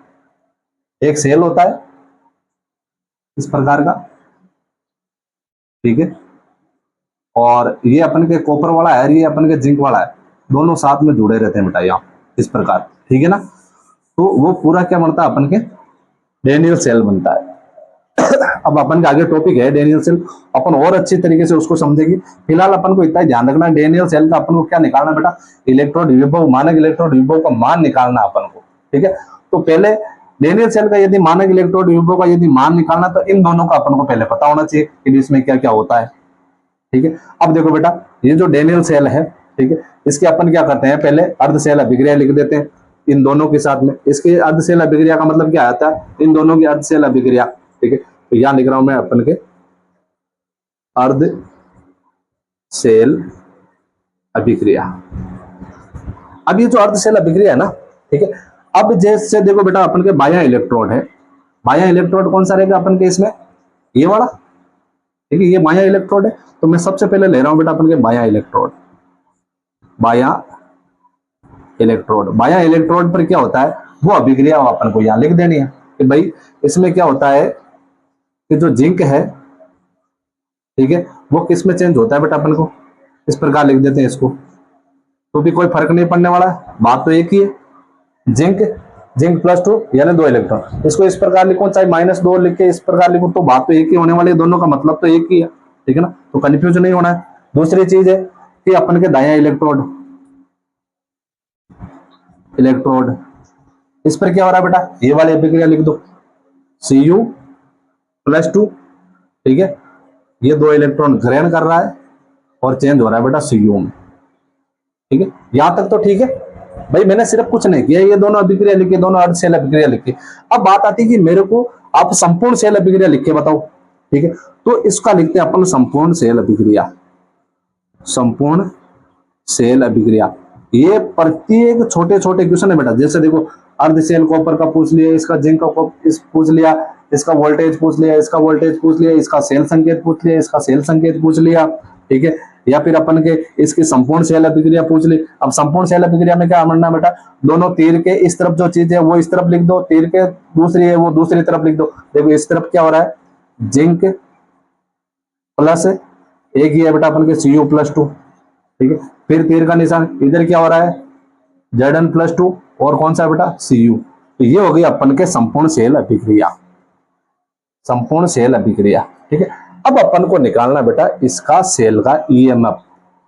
एक सेल होता है इस प्रकार का, ठीक है, और ये अपन के कॉपर वाला है, ये अपन के जिंक वाला है, दोनों साथ में जुड़े रहते हैं बेटा यहाँ इस प्रकार, ठीक है ना। तो वो पूरा क्या बनता है, अपन के डेनियल सेल बनता है। अब अपन का आगे टॉपिक है डेनियल सेल, अपन और अच्छी तरीके से उसको समझेंगे। फिलहाल अपन को इतना ही ध्यान रखना, डेनियल सेल का अपन को क्या निकालना बेटा, इलेक्ट्रोड विभव, मानक इलेक्ट्रोड विभव का मान निकालना अपन को, ठीक है। तो पहले डेनियल सेल का यदि मानक इलेक्ट्रोड विभव का यदि मान निकालना, तो इन दोनों का अपन को पहले पता होना चाहिए कि इसमें क्या क्या होता है, ठीक है। अब देखो बेटा ये जो डेनियल सेल है, ठीक है, इसके अपन क्या करते हैं, पहले अर्धसेल अभिक्रिया लिख देते हैं इन दोनों के साथ में। इसके अर्धसेल अभिक्रिया का मतलब क्या आता है, इन दोनों की अर्धसेल अभिक्रिया, ठीक है। तो यहां लिख रहा हूं मैं अपन के अर्धसेल अभिक्रिया। अब ये जो अर्धसेल अभिक्रिया है ना, ठीक है, अब जैसे देखो बेटा अपन के बाया इलेक्ट्रोड है, बाया इलेक्ट्रोड कौन सा रहेगा अपन के इसमें, ये वाला, ठीक है, ये बाया इलेक्ट्रोड है। तो मैं सबसे पहले ले रहा हूं बेटा अपन के बाया इलेक्ट्रोड, बाया इलेक्ट्रोड। बाया इलेक्ट्रोड पर क्या होता है, वो अभिक्रिया अपन को यहां लिख देनी है कि भाई इसमें क्या होता है कि जो जिंक है, ठीक है, वो किस में चेंज होता है बेटा, अपन को इस प्रकार लिख देते हैं इसको, तो भी कोई फर्क नहीं पड़ने वाला है, बात तो एक ही है, जिंक, Zn+2 यानी 2 इलेक्ट्रॉन। इसको इस प्रकार लिखो चाहे -2 लिख के इस प्रकार लिखो, तो बात तो एक ही होने वाली है, दोनों का मतलब तो एक ही है, ठीक है ना। तो कंफ्यूज नहीं होना है। दूसरी चीज है कि अपन के दायां इलेक्ट्रोड इस पर क्या हो रहा है बेटा, ये वाली अभिक्रिया लिख दो, Cu+2, ठीक है, ये 2 इलेक्ट्रॉन ग्रहण कर रहा है और चेंज हो रहा है बेटा Cu में, ठीक है, यहां तक तो ठीक है भाई। मैंने सिर्फ कुछ नहीं किया, ये दोनों अभिक्रिया लिखी, दोनों अर्धशेल अभिक्रिया लिखी। अब बात आती है कि मेरे को आप संपूर्ण शेल अभिक्रिया लिख के बताओ, ठीक है, तो इसका लिखते हैं अपन संपूर्ण शेल अभिक्रिया। संपूर्ण शेल अभिक्रिया, ये प्रत्येक छोटे छोटे क्वेश्चन है बेटा। जैसे देखो, अर्धशेल कॉपर का पूछ लिया, इसका जिंक का पूछ लिया, इसका वोल्टेज पूछ लिया, इसका वोल्टेज पूछ लिया, इसका सेल संकेत पूछ लिया, इसका सेल संकेत पूछ लिया, ठीक है, या फिर अपन के इसकी संपूर्ण शेल अभिक्रिया पूछ ली। अब संपूर्ण शेल अभिक्रिया में क्या मानना बेटा, दोनों तीर के इस तरफ जो चीज है वो इस तरफ लिख दो, तीर के दूसरी है वो दूसरी तरफ लिख दो। देखो इस तरफ क्या हो रहा है, जिंक प्लस एक ही है बेटा अपन के Cu+2, ठीक है, फिर तीर का निशान इधर क्या हो रहा है, Zn+2 और कौन सा है बेटा, Cu। तो ये हो गई अपन के संपूर्ण शेल अभिक्रिया, संपूर्ण शेल अभिक्रिया, ठीक है। अब अपन को निकालना बेटा इसका सेल का ईएमएफ,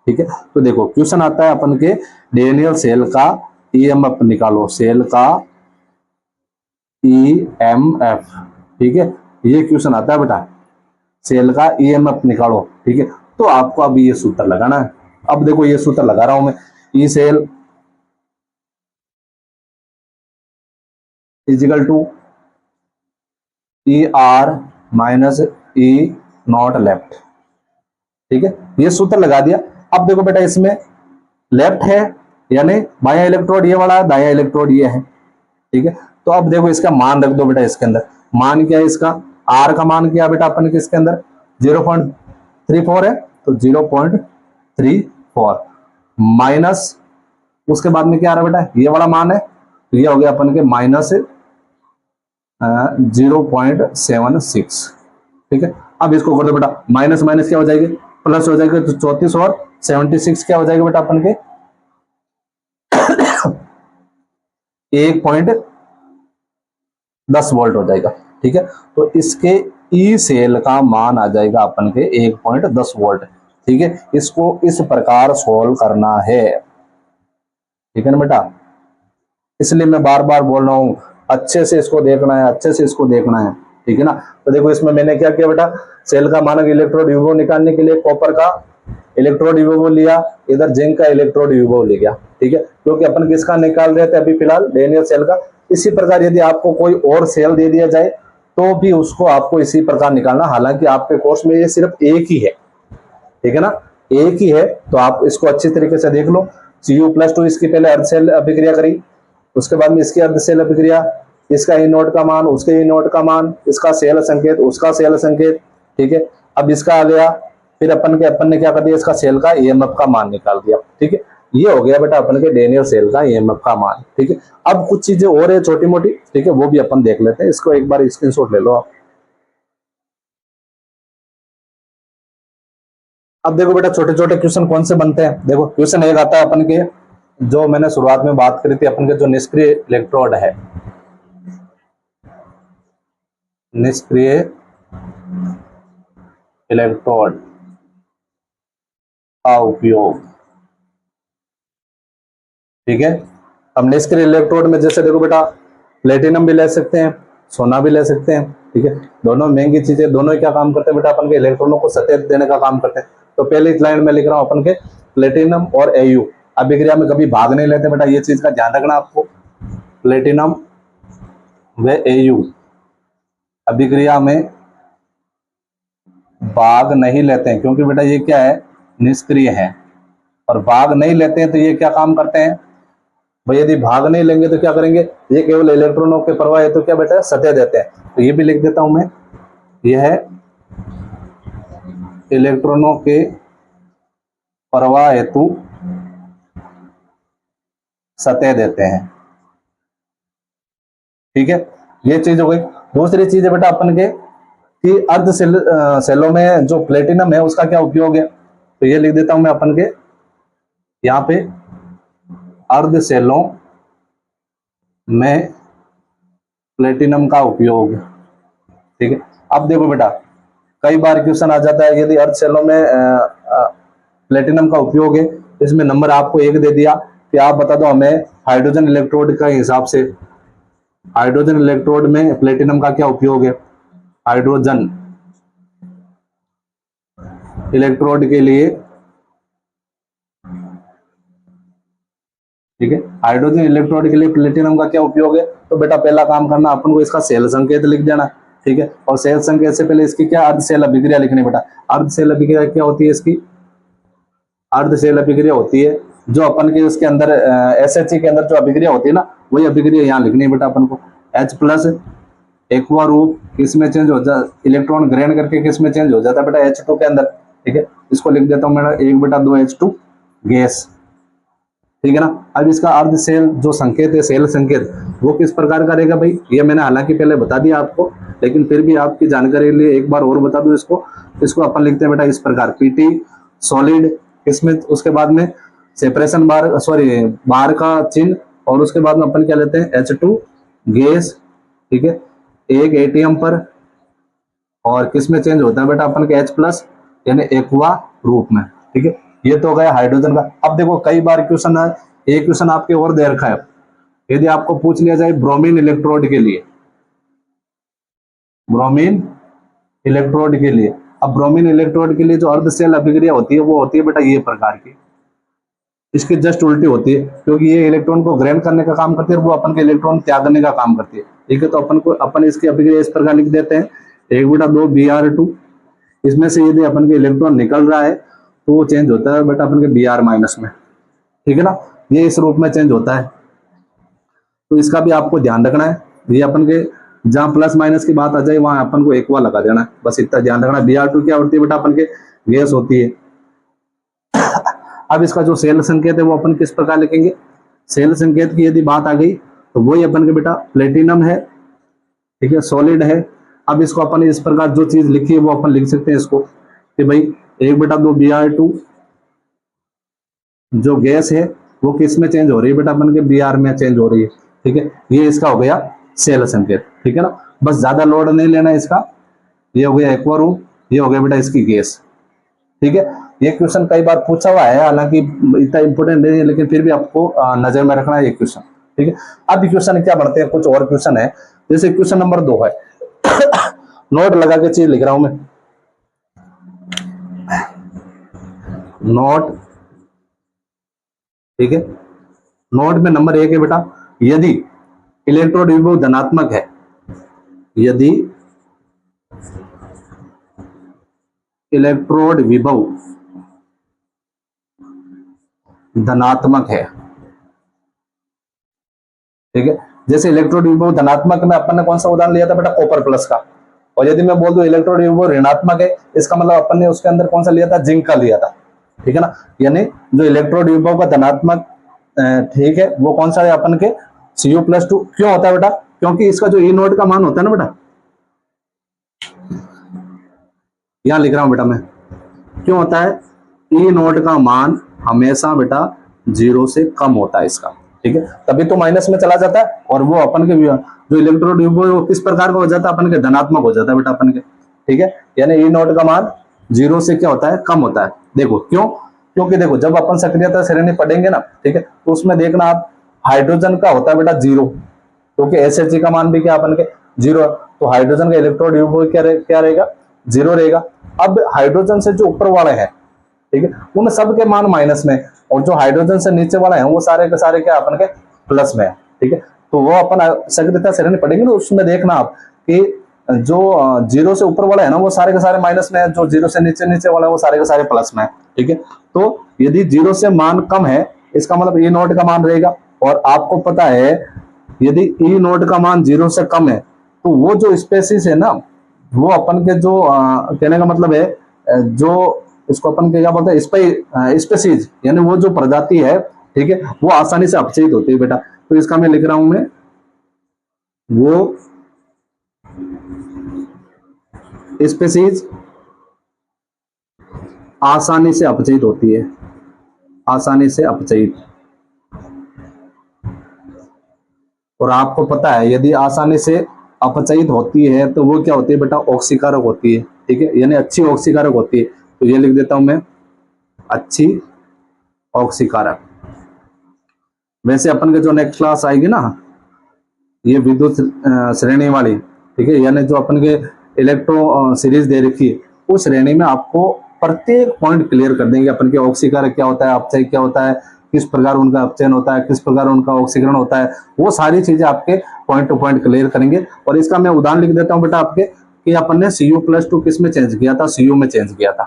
ठीक है। तो देखो क्वेश्चन आता है अपन के डेनियल सेल का ईएमएफ निकालो, सेल का ईएमएफ, ठीक है, ये क्वेश्चन आता है बेटा, सेल का ईएमएफ निकालो, ठीक है। तो आपको अभी ये सूत्र लगाना है। अब देखो ये सूत्र लगा रहा हूं मैं, E cell equal to E R minus E naught left, ठीक है, ये सूत्र लगा दिया। अब देखो बेटा इसमें लेफ्ट है यानी बायां इलेक्ट्रोड ये वाला है, दायां इलेक्ट्रोड ये है, ठीक है। तो अब देखो इसका मान रख दो बेटा, इसके अंदर मान क्या है, इसका आर का मान क्या बेटा अपन के इसके अंदर 0.34 है, तो 0.34 माइनस उसके बाद में क्या आ रहा है बेटा, ये वाला मान है, तो ये हो गया अपन के माइनस 0.76, ठीक है। अब इसको कर दो बेटा, माइनस माइनस क्या हो जाएगी, प्लस हो जाएगा, तो 34 और 76 क्या हो जाएगा बेटा अपन के 1.10 वोल्ट हो जाएगा, ठीक है। तो इसके ई सेल का मान आ जाएगा अपन के 1.10 वोल्ट, ठीक है। इसको इस प्रकार सोल्व करना है, ठीक है ना बेटा। इसलिए मैं बार बार बोल रहा हूं, अच्छे से इसको देखना है, अच्छे से इसको देखना है, ठीक है ना। तो देखो इसमें मैंने क्या किया बेटा, सेल का मानक इलेक्ट्रोड विभव निकालने के लिए कॉपर का इलेक्ट्रोड विभव लिया, इधर जिंक का इलेक्ट्रोड विभव ले गया, ठीक है, क्योंकि अपन किसका निकाल रहे थे अभी फिलहाल, डेनियल सेल का। इसी प्रकार यदि आपको कोई और सेल दे दिया जाए तो भी उसको आपको इसी प्रकार निकालना, हालांकि आपके कोर्स में ये सिर्फ एक ही है, ठीक है ना, एक ही है। तो आप इसको अच्छी तरीके से देख लो। Cu+2 इसकी पहले अर्धशेल अभिक्रिया करी, उसके बाद में इसकी अर्धशेल अभिक्रिया, इसका ई नोट का मान, उसके ई नोट का मान, इसका सेल संकेत, उसका सेल संकेत, ठीक है। अब इसका आ गया, फिर अपन ने क्या कर दिया, इसका सेल का ईएमएफ का मान निकाल दिया, ठीक है। ये हो गया बेटा अपन के डेनियल सेल का ईएमएफ का मान, ठीक है। अब कुछ चीजें और है छोटी मोटी, ठीक है, वो भी अपन देख लेते हैं। इसको एक बार स्क्रीनशॉट ले लो आप। अब देखो बेटा छोटे छोटे क्वेश्चन कौन से बनते हैं। देखो क्वेश्चन एक आता है अपन के, जो मैंने शुरुआत में बात करी थी, अपन के जो निष्क्रिय इलेक्ट्रोड है, निष्क्रिय इलेक्ट्रोड का उपयोग, ठीक है। अब निष्क्रिय इलेक्ट्रोड में जैसे देखो बेटा, प्लेटिनम भी ले सकते हैं, सोना भी ले सकते हैं, ठीक है। दोनों महंगी चीजें, दोनों क्या काम करते हैं बेटा, अपन के इलेक्ट्रॉनों को सतह देने का काम करते हैं। तो पहली लाइन में लिख रहा हूं अपन के प्लेटिनम और Au अभिक्रिया में कभी भाग नहीं लेते बेटा, ये चीज का ध्यान रखना आपको। प्लेटिनम व Au अभिक्रिया में भाग नहीं लेते हैं, क्योंकि बेटा ये क्या है, निष्क्रिय है, और भाग नहीं लेते हैं तो ये क्या काम करते हैं भाई, यदि भाग नहीं लेंगे तो क्या करेंगे, ये केवल इलेक्ट्रॉनों के प्रवाह हेतु क्या बेटा सतह देते हैं। तो ये भी लिख देता हूं मैं, यह है इलेक्ट्रॉनों के प्रवाह हेतु सतह देते हैं, ठीक है। ये चीज हो गई। दूसरी चीज है बेटा अपन के कि अर्ध सेलों में जो प्लेटिनम है उसका क्या उपयोग है, तो ये लिख देता हूं मैं अपन के यहाँ पे, अर्ध सेलों में प्लेटिनम का उपयोग, ठीक है। अब देखो बेटा कई बार क्वेश्चन आ जाता है, यदि अर्ध सेलों में प्लेटिनम का उपयोग है। इसमें नंबर आपको 1 दे दिया कि आप बता दो हमें हाइड्रोजन इलेक्ट्रोड का हिसाब से हाइड्रोजन इलेक्ट्रोड में प्लेटिनम का क्या उपयोग है। हाइड्रोजन इलेक्ट्रोड के लिए, ठीक है, हाइड्रोजन इलेक्ट्रोड के लिए प्लेटिनम का क्या उपयोग है। तो बेटा पहला काम करना अपन को इसका सेल संकेत लिख देना, ठीक है। और सेल संकेत से पहले इसकी क्या अर्धसेल अभिक्रिया लिखनी बेटा। अर्धसेल अभिक्रिया क्या होती है इसकी, अर्धसेल अभिक्रिया होती है जो अपन के उसके अंदर SHE के अंदर जो अभिक्रिया होती है ना, वही अभिक्रिया यहाँ लिखनी है बेटा अपन को। H+ एक्वा रूप किसमें चेंज हो जाता, इलेक्ट्रॉन ग्रहण करके किसमें चेंज हो जाता है बेटा, H2 के अंदर, ठीक है। इसको लिख देता हूँ मैं 1/2 H2 गैस, ठीक है ना। अब इसका अर्ध सेल जो संकेत है, सेल संकेत, वो किस प्रकार का रहेगा भाई, ये मैंने हालांकि पहले बता दिया आपको, लेकिन फिर भी आपकी जानकारी के लिए एक बार और बता दूं इसको अपन लिखते हैं बेटा इस प्रकार, PT सॉलिड, इसमें उसके बाद में सेपरेशन बार, सॉरी बार का चिन्ह, और उसके बाद में अपन क्या लेते हैं H2 गैस, ठीक है, 1 ATM पर, और किस में चेंज होता है बेटा अपन के H+ यानी एक्वा रूप में, ठीक है। ये तो हो गया हाइड्रोजन का। अब देखो कई बार क्वेश्चन है, एक क्वेश्चन आपके और दे रखा है, यदि आपको पूछ लिया जाए ब्रोमीन इलेक्ट्रोड के लिए, ब्रोमीन इलेक्ट्रोड के लिए, अब ब्रोमीन इलेक्ट्रोड के लिए जो अर्धसेल अभिक्रिया होती है वो होती है बेटा ये प्रकार की, इसकी जस्ट उल्टी होती है, क्योंकि ये इलेक्ट्रॉन को ग्रहण करने का काम करती है और वो अपन के इलेक्ट्रॉन त्यागने का काम करती है, ठीक है। तो अपन इसकी अभिक्रिया इस प्रकार लिख देते हैं 1/2 Br2, इसमें से यदि अपन के इलेक्ट्रॉन निकल रहा है तो वो चेंज होता है बेटा अपन के Br- में, ठीक है ना, ये इस रूप में चेंज होता है। तो इसका भी आपको ध्यान रखना है, ये अपन के जहां प्लस माइनस की बात आ जाए वहां अपन को एक्वा लगा देना है, बस इतना ध्यान रखना। Br2 क्या होती है बेटा अपन के गैस होती है। अब इसका जो सेल संकेत है वो अपन किस प्रकार लिखेंगे, सेल संकेत की यदि बात आ गई तो वही अपन के बेटा प्लेटिनम है, ठीक है, सॉलिड है। अब इसको अपन इस प्रकार जो चीज लिखी है वो अपन लिख सकते हैं इसको कि भाई 1/2 Br2 जो गैस है वो किस में चेंज हो रही है बेटा अपन के Br में चेंज हो रही है, ठीक है। ये इसका हो गया सेल संकेत, ठीक है ना, बस ज्यादा लोड नहीं लेना इसका। ये हो गया एक्वा रूप, ये हो गया बेटा इसकी गैस, ठीक है। ये क्वेश्चन कई बार पूछा हुआ है, हालांकि इतना इंपोर्टेंट नहीं है, लेकिन फिर भी आपको नजर में रखना है ये क्वेश्चन, ठीक है। अब क्वेश्चन क्या बढ़ते हैं, कुछ और क्वेश्चन है, जैसे क्वेश्चन नंबर 2 है। नोट लगा के चीज लिख रहा हूं मैं, नोट, ठीक है। नोट में नंबर 1 है बेटा, यदि इलेक्ट्रोड विभव धनात्मक है, यदि इलेक्ट्रोड विभव धनात्मक है, ठीक है। जैसे इलेक्ट्रोड विभव धनात्मक में अपन ने कौन सा उदाहरण लिया था बेटा, कॉपर प्लस का। और यदि मैं बोल दूं इलेक्ट्रोड विभव ऋणात्मक है, इसका मतलब अपन ने उसके अंदर कौन सा लिया था, जिंक का लिया था, ठीक है ना। यानी जो इलेक्ट्रोड विभव का धनात्मक, ठीक है, वो कौन सा है अपन के Cu+2। क्यों होता है बेटा, क्योंकि इसका जो ई नोड का मान होता है ना बेटा, यहां लिख रहा हूं बेटा मैं, क्यों होता है, ई नोड का मान हमेशा बेटा 0 से कम होता है इसका, ठीक है, तभी तो माइनस में चला जाता है। और वो अपन के जो इलेक्ट्रोड वो किस प्रकार का हो जाता है, अपन के धनात्मक हो जाता है बेटा अपन के, ठीक है। यानी ई नोड का मान 0 से क्या होता है, कम होता है। देखो क्यों, क्योंकि देखो जब अपन सक्रियता श्रेणी पढ़ेंगे ना, ठीक है, तो उसमें देखना आप हाइड्रोजन का होता है बेटा 0, क्योंकि SHE का मान भी क्या अपन के 0, तो हाइड्रोजन का इलेक्ट्रोड विभव क्या रहेगा, 0 रहेगा। अब हाइड्रोजन से जो ऊपर वाले हैं, ठीक है, उन सब के मान माइनस में, और जो हाइड्रोजन से नीचे वाला है वो सारे के सारे क्या अपन के प्लस में है, ठीक है। तो वो अपन सक्रियता श्रेणी पढ़ेंगे तो उसमें देखना आप कि जो 0 से ऊपर वाला है ना वो सारे के सारे माइनस में है, जो 0 से नीचे वाला है वो सारे के सारे प्लस में है, ठीक है। तो यदि 0 से मान कम है, इसका मतलब ई नोड का मान रहेगा। और आपको पता है यदि ई नोड का मान 0 से कम है तो वो जो स्पेसीज है ना, वो अपन के जो कहने का मतलब है, जो इसको अपन क्या बोलते हैं, स्पेसीज, यानी वो जो प्रजाति है, ठीक है, वो आसानी से अपचयित होती है बेटा। तो इसका मैं लिख रहा हूं मैं, वो स्पेसीज आसानी से अपचयित होती है, आसानी से अपचयित। और आपको पता है यदि आसानी से अपचयित होती है तो वो क्या होती है बेटा, ऑक्सीकारक होती है, ठीक है, यानी अच्छी ऑक्सीकारक होती है। तो ये लिख देता हूं मैं, अच्छी ऑक्सीकारक। वैसे अपन के जो नेक्स्ट क्लास आएगी ना, ये विद्युत श्रेणी वाली, ठीक है, यानी जो अपन के इलेक्ट्रो सीरीज दे रखी है, उस श्रेणी में आपको प्रत्येक पॉइंट क्लियर कर देंगे। अपन के ऑक्सीकारक क्या होता है, अपचय क्या होता है, किस प्रकार उनका अपचयन होता है, किस प्रकार उनका ऑक्सीकरण होता है, वो सारी चीजें आपके पॉइंट टू पॉइंट क्लियर करेंगे। और इसका मैं उदाहरण लिख देता हूँ बेटा आपके, कि अपन ने Cu+2 किस में चेंज किया था, Cu में चेंज किया था,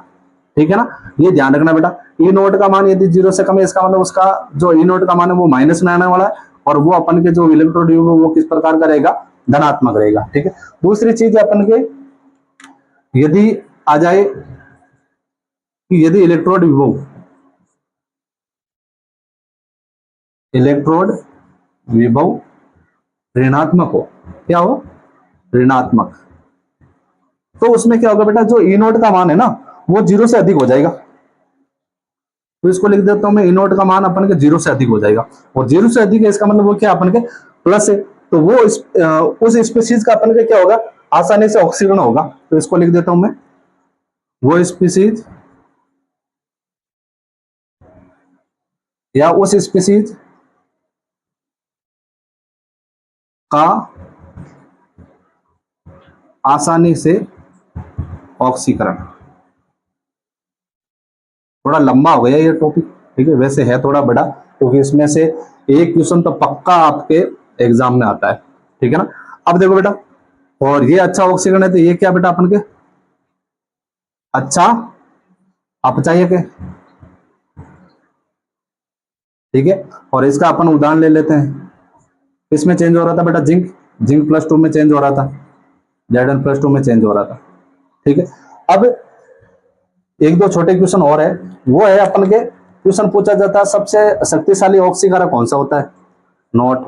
ठीक है ना। ये ध्यान रखना बेटा, ई नोट का मान यदि 0 से कम है, इसका मतलब उसका जो ई नोट का मान है वो माइनस में आने वाला है, और वो अपन के जो इलेक्ट्रोड है वो किस प्रकार का रहेगा, धनात्मक रहेगा, ठीक है। दूसरी चीज अपन के यदि आ जाए कि यदि इलेक्ट्रोड विभव ऋणात्मक हो, क्या हो, ऋणात्मक, तो उसमें क्या होगा बेटा, जो ई नोट का मान है ना वो 0 से अधिक हो जाएगा। तो इसको लिख देता हूं मैं, ई नोट का मान अपन के 0 से अधिक हो जाएगा, और 0 से अधिक है इसका मतलब वो क्या अपन के प्लस है, तो वो उस स्पीशीज का अपन के क्या होगा, आसानी से ऑक्सीकरण होगा। तो इसको लिख देता हूं मैं, वो स्पीशीज या उस स्पीशीज का आसानी से ऑक्सीकरण। थोड़ा लंबा हो गया ये टॉपिक, ठीक है, वैसे है थोड़ा बड़ा, क्योंकि इसमें से एक क्वेश्चन तो पक्का आपके एग्जाम में आता है, ठीक है ना। अब देखो बेटा, और ये अच्छा ऑक्सीकरण है, तो ये क्या बेटा अपन के अच्छा अपचायक है, ठीक है। और इसका अपन उदाहरण ले लेते हैं, इसमें चेंज हो रहा था बेटा जिंक+2 में चेंज हो रहा था, Zn+2 में चेंज हो रहा था, ठीक है। अब एक दो छोटे क्वेश्चन और है, वो है अपन के क्वेश्चन पूछा जाता है सबसे शक्तिशाली ऑक्सीकारक कौन सा होता है, नॉट,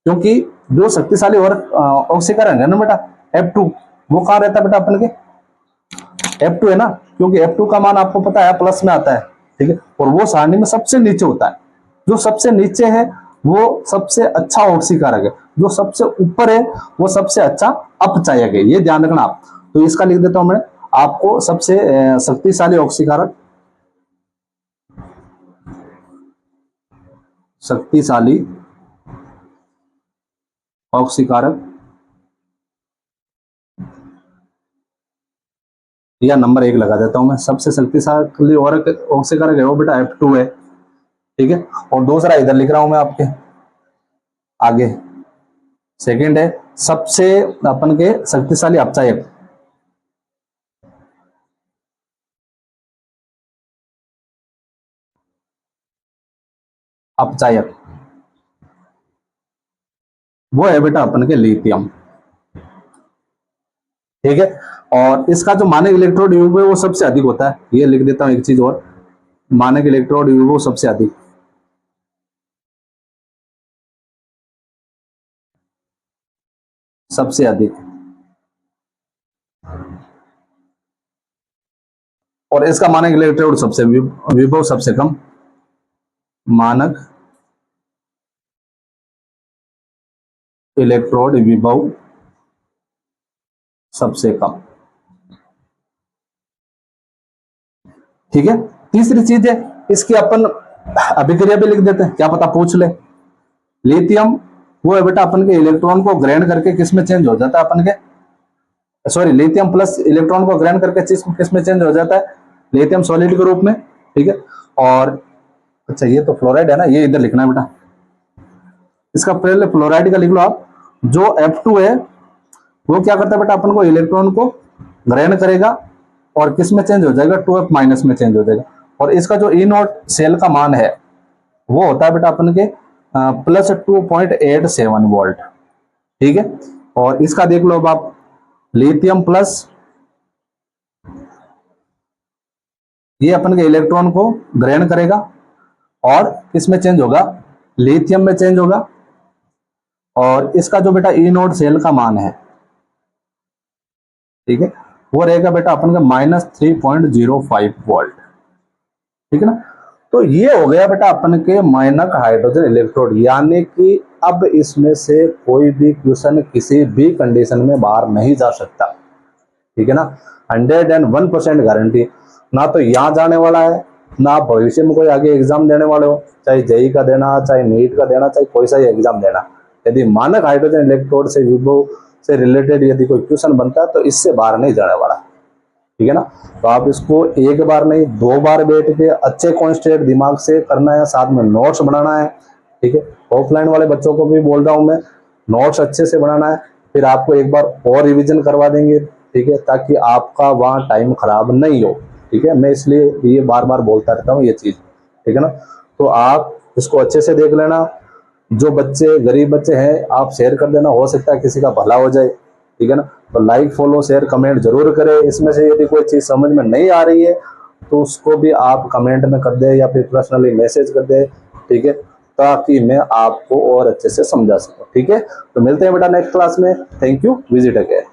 क्योंकि जो शक्तिशाली और ऑक्सीकारक है ना बेटा F2, वो कहां रहता है बेटा अपन के F2 है ना, क्योंकि F2 का मान आपको पता है प्लस में आता है, ठीक है, और वो सारणी में सबसे नीचे होता है। जो सबसे नीचे है वो सबसे अच्छा ऑक्सीकारक है, जो सबसे ऊपर है वो सबसे अच्छा अपचायक है, ये ध्यान रखना आप। तो इसका लिख देता हूं मैं आपको, सबसे शक्तिशाली ऑक्सीकारक, शक्तिशाली ऑक्सीकारक, या नंबर 1 लगा देता हूं मैं, सबसे शक्तिशाली ऑक्सीकारक है वो बेटा F2 है, ठीक है। और दूसरा इधर लिख रहा हूं मैं आपके आगे, सेकंड है सबसे अपन के शक्तिशाली अपचायक, अपचायक वो है बेटा अपन के लिथियम, ठीक है। और इसका जो मानक इलेक्ट्रोड विभव है वो सबसे अधिक होता है, ये लिख देता हूं एक चीज और, मानक इलेक्ट्रोड विभव सबसे अधिक, सबसे अधिक, और इसका मानक इलेक्ट्रोड सबसे विभव सबसे कम, मानक इलेक्ट्रोड विभव सबसे कम, ठीक है। तीसरी चीज है इसकी अपन अभिक्रिया भी लिख देते हैं, क्या पता पूछ ले। लिथियम वो है बेटा अपन के इलेक्ट्रॉन को ग्रहण करके किस में चेंज हो जाता है, अपन के सॉरी लिथियम प्लस इलेक्ट्रॉन को ग्रहण करके किस में चेंज हो जाता है, लिथियम सॉलिड के रूप में, ठीक है। और अच्छा ये तो फ्लोराइड है ना, ये इधर लिखना है बेटा, इसका पहले फ्लोराइड का लिख लो आप। जो F2 है वो क्या करता है बेटा, अपन को इलेक्ट्रॉन को ग्रहण करेगा और किस में चेंज हो जाएगा, 2F- में चेंज हो जाएगा। और इसका जो ई नॉट सेल का मान है वो होता है बेटा अपन के +2.87 वोल्ट, ठीक है। और इसका देख लो अब आप, लिथियम प्लस ये अपन के इलेक्ट्रॉन को ग्रहण करेगा और किस में चेंज होगा, लिथियम में चेंज होगा। और इसका जो बेटा ई नोड सेल का मान है, ठीक है, वो रहेगा बेटा अपन का -3.05 वोल्ट, ठीक है ना। तो ये हो गया बेटा अपन के मानक हाइड्रोजन इलेक्ट्रोड, यानी कि अब इसमें से कोई भी क्वेश्चन किसी भी कंडीशन में बाहर नहीं जा सकता, ठीक है ना। 101% गारंटी। ना तो यहाँ जाने वाला है, ना आप भविष्य में कोई आगे एग्जाम देने वाले हो, चाहे जेई का देना, चाहे नीट का देना, चाहे कोई सा ही एग्जाम देना। यदि मानक हाइड्रोजन इलेक्ट्रोड से विभव से रिलेटेड यदि कोई क्वेश्चन बनता है तो इससे बाहर नहीं जाने वाला, ठीक है ना। तो आप इसको एक बार नहीं 2 बार बैठ के अच्छे कॉन्सेंट्रेट दिमाग से करना है, साथ में नोट्स बनाना है, ठीक है। ऑफलाइन वाले बच्चों को भी बोल रहा हूं मैं, नोट्स अच्छे से बनाना है, फिर आपको एक बार और रिवीजन करवा देंगे, ठीक है, ताकि आपका वहाँ टाइम खराब नहीं हो, ठीक है। मैं इसलिए ये बार बार बोलता रहता हूँ ये चीज, ठीक है ना। तो आप इसको अच्छे से देख लेना। जो बच्चे गरीब बच्चे हैं आप शेयर कर देना, हो सकता है किसी का भला हो जाए, ठीक है ना। तो लाइक, फॉलो, शेयर, कमेंट जरूर करें। इसमें से यदि कोई चीज समझ में नहीं आ रही है तो उसको भी आप कमेंट में कर दे या फिर पर्सनली मैसेज कर दे, ठीक है, ताकि मैं आपको और अच्छे से समझा सकूं, ठीक है। तो मिलते हैं बेटा नेक्स्ट क्लास में। Thank you, visit again.